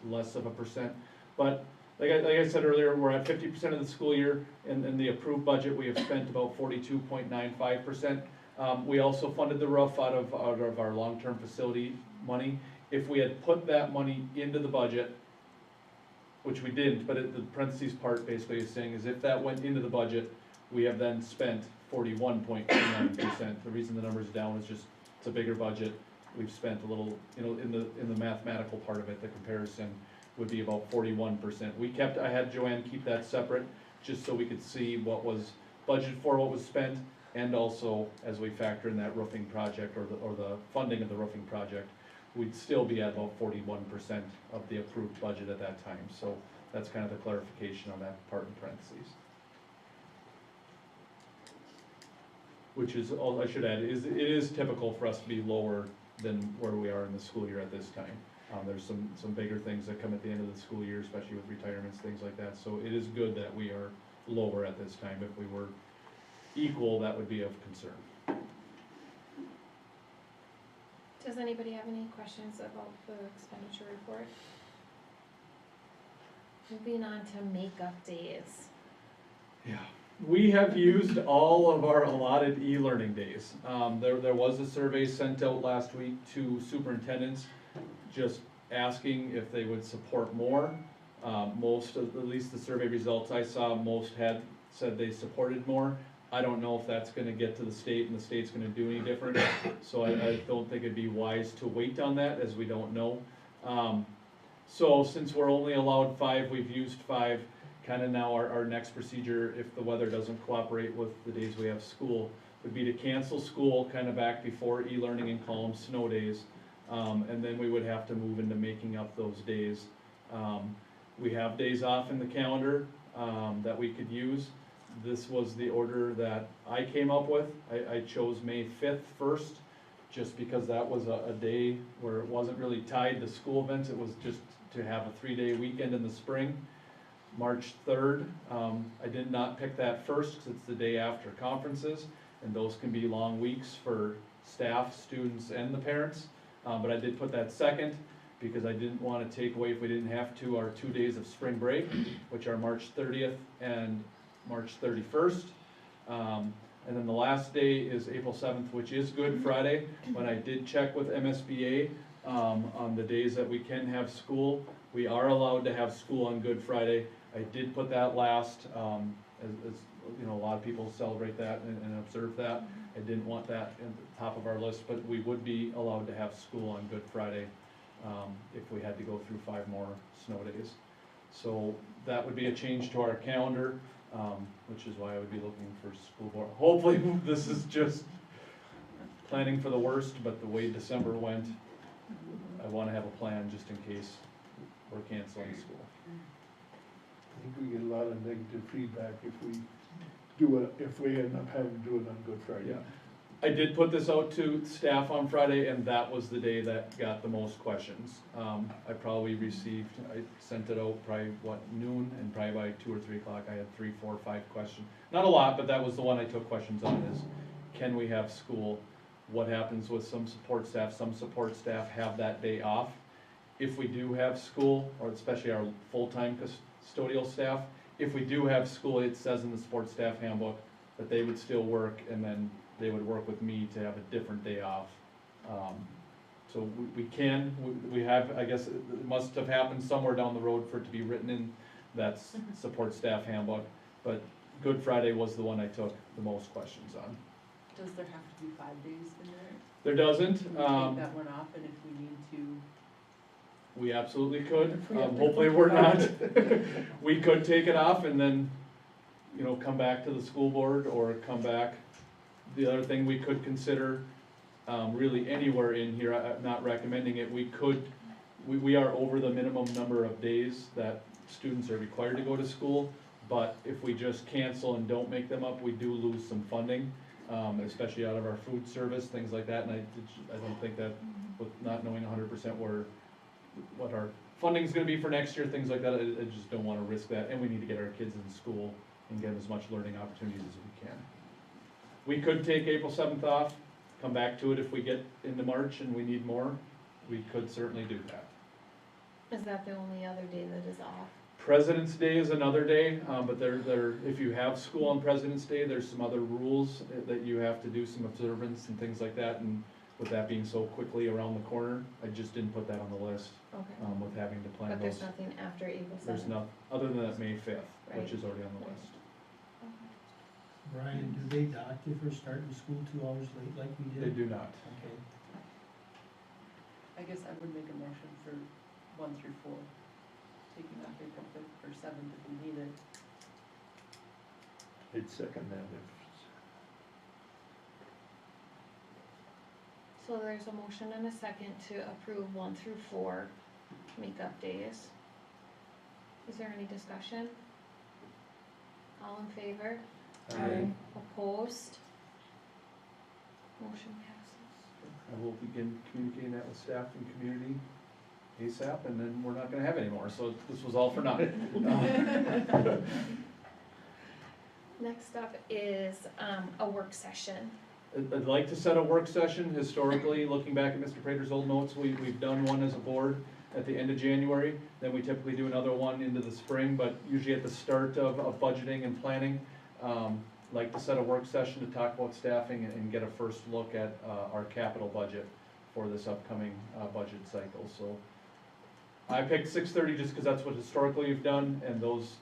less of a percent? But like I said earlier, we're at 50% of the school year. In the approved budget, we have spent about 42.95%. We also funded the roof out of our long-term facility money. If we had put that money into the budget, which we didn't, but the parentheses part basically is saying is if that went into the budget, we have then spent 41.29%. The reason the number's down is just it's a bigger budget. We've spent a little, you know, in the mathematical part of it, the comparison. would be about 41%. I had Joanne keep that separate, just so we could see what was budgeted for, what was spent, and also as we factor in that roofing project or the funding of the roofing project, we'd still be at about 41% of the approved budget at that time. So that's kind of the clarification on that part in parentheses. Which is, all I should add, it is typical for us to be lower than where we are in the school year at this time. There's some bigger things that come at the end of the school year, especially with retirements, things like that. So it is good that we are lower at this time. If we were equal, that would be of concern. Does anybody have any questions about the expenditure report? Moving on to makeup days. Yeah. We have used all of our allotted e-learning days. There was a survey sent out last week to superintendents, just asking if they would support more. Most of, at least the survey results I saw, most had said they supported more. I don't know if that's gonna get to the state and the state's gonna do any different, so I don't think it'd be wise to wait on that, as we don't know. So since we're only allowed 5, we've used 5. Kind of now our next procedure, if the weather doesn't cooperate with the days we have school, would be to cancel school kind of back before e-learning and call them snow days. And then we would have to move into making up those days. We have days off in the calendar that we could use. This was the order that I came up with. I chose May 5th first, just because that was a day where it wasn't really tied to school events. It was just to have a 3-day weekend in the spring. March 3rd, I did not pick that first because it's the day after conferences, and those can be long weeks for staff, students, and the parents. But I did put that second because I didn't want to take away, if we didn't have to, our 2 days of spring break, which are March 30th and March 31st. And then the last day is April 7th, which is Good Friday. When I did check with MSBA on the days that we can have school, we are allowed to have school on Good Friday. I did put that last, as you know, a lot of people celebrate that and observe that. I didn't want that at the top of our list, but we would be allowed to have school on Good Friday if we had to go through 5 more snow days. So that would be a change to our calendar, which is why I would be looking for school board. Hopefully this is just planning for the worst, but the way December went, I want to have a plan just in case we're canceling school. I think we get a lot of negative feedback if we do it, if we end up having to do it on Good Friday. Yeah. I did put this out to staff on Friday, and that was the day that got the most questions. I probably received, I sent it out probably, noon, and probably by 2 or 3 o'clock, I had 3, 4, 5 questions. Not a lot, but that was the one I took questions on, is can we have school? What happens with some support staff? Some support staff have that day off. If we do have school, or especially our full-time custodial staff, if we do have school, it says in the support staff handbook that they would still work, and then they would work with me to have a different day off. So we have, I guess it must have happened somewhere down the road for it to be written in that support staff handbook, but Good Friday was the one I took the most questions on. Does there have to be 5 days in there? There doesn't. Can we take that one off, and if we need to? We absolutely could. Hopefully we're not. We could take it off and then, you know, come back to the school board or come back. The other thing we could consider, really anywhere in here, I'm not recommending it, we are over the minimum number of days that students are required to go to school, but if we just cancel and don't make them up, we do lose some funding, especially out of our food service, things like that, and I don't think that, with not knowing 100% what our funding's gonna be for next year, things like that, I just don't wanna risk that, and we need to get our kids in school and get as much learning opportunities as we can. We could take April 7th off, come back to it if we get into March and we need more, we could certainly do that. Is that the only other day that is off? President's Day is another day, but if you have school on President's Day, there's some other rules that you have to do, some observance and things like that, and with that being so quickly around the corner, I just didn't put that on the list, Okay. with having to plan But those. there's nothing after April 7th? There's not, other than that May 5th, Right. which is already on the list. Brian, do they dock you for starting school 2 hours late like we They did? do not. I guess I would make a motion for 1 through 4. taking off April fifth or seventh if we need it. I'd second that if, So there's a motion and a second to approve 1 through 4 makeup days. Is there any discussion? All in favor? Aye. Opposed? Motion passes. I will begin communicating that with staff and community ASAP, and then we're not gonna have any more, so this was all for nothing. Next up is a work session. I'd like to set a work session. Historically, looking back at Mr. Prater's old notes, we've done one as a board at the end of January. Then we typically do another one into the spring, but usually at the start of budgeting and planning. Like to set a work session to talk about staffing and get a first look at our capital budget for this upcoming budget cycle. So I picked 6:30 just because that's what historically we've done, and those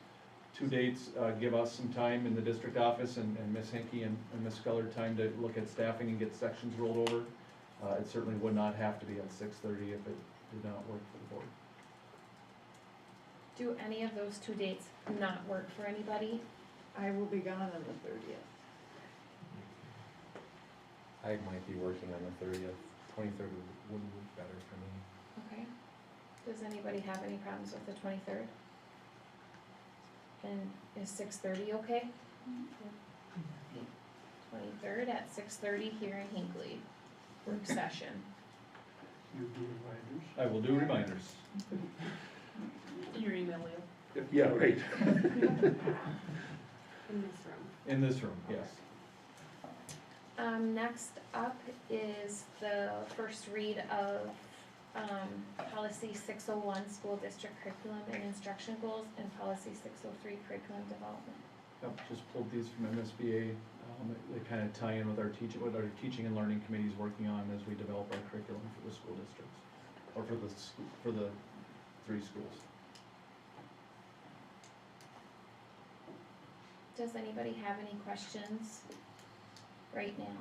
two dates give us some time in the district office and Ms. Hinckley and Ms. Sculler time to look at staffing and get sections rolled over. It certainly would not have to be at 6:30 if it did not work for the board. Do any of those 2 dates not work for anybody? I will be gone on the 30th. I might be working on the 30th. 23rd would work better for me. Okay. Does anybody have any problems with the 23rd? And is 6:30 okay? 23rd at 6:30 here in Hinckley. Work session. you do reminders. I will do reminders. In your email, Leo. Yeah, right. In this room. In this room, yes. Next up is the first read of policy 601, school district curriculum and instruction goals, and policy 603, curriculum development. Yep, just pulled these from MSBA. They kind of tie in with what our teaching and learning committee is working on as we develop our curriculum for the school districts, or for the 3 schools. Does anybody have any questions right now?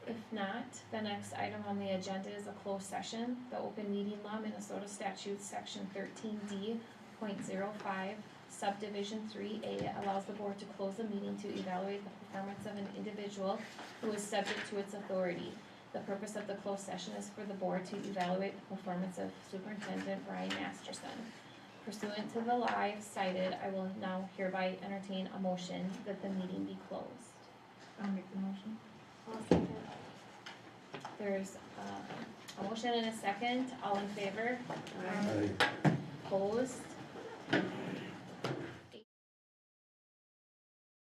If not, the next item on the agenda is a closed session. The open meeting law, Minnesota statutes, section 13D.05, subdivision 3A allows the board to close a meeting to evaluate the performance of an individual who is subject to its authority. The purpose of the closed session is for the board to evaluate the performance of Superintendent Brian Masterson. Pursuant to the law cited, I will now hereby entertain a motion that the meeting be closed. I'll make the motion. There's a motion and a second. All in favor? Aye. Opposed?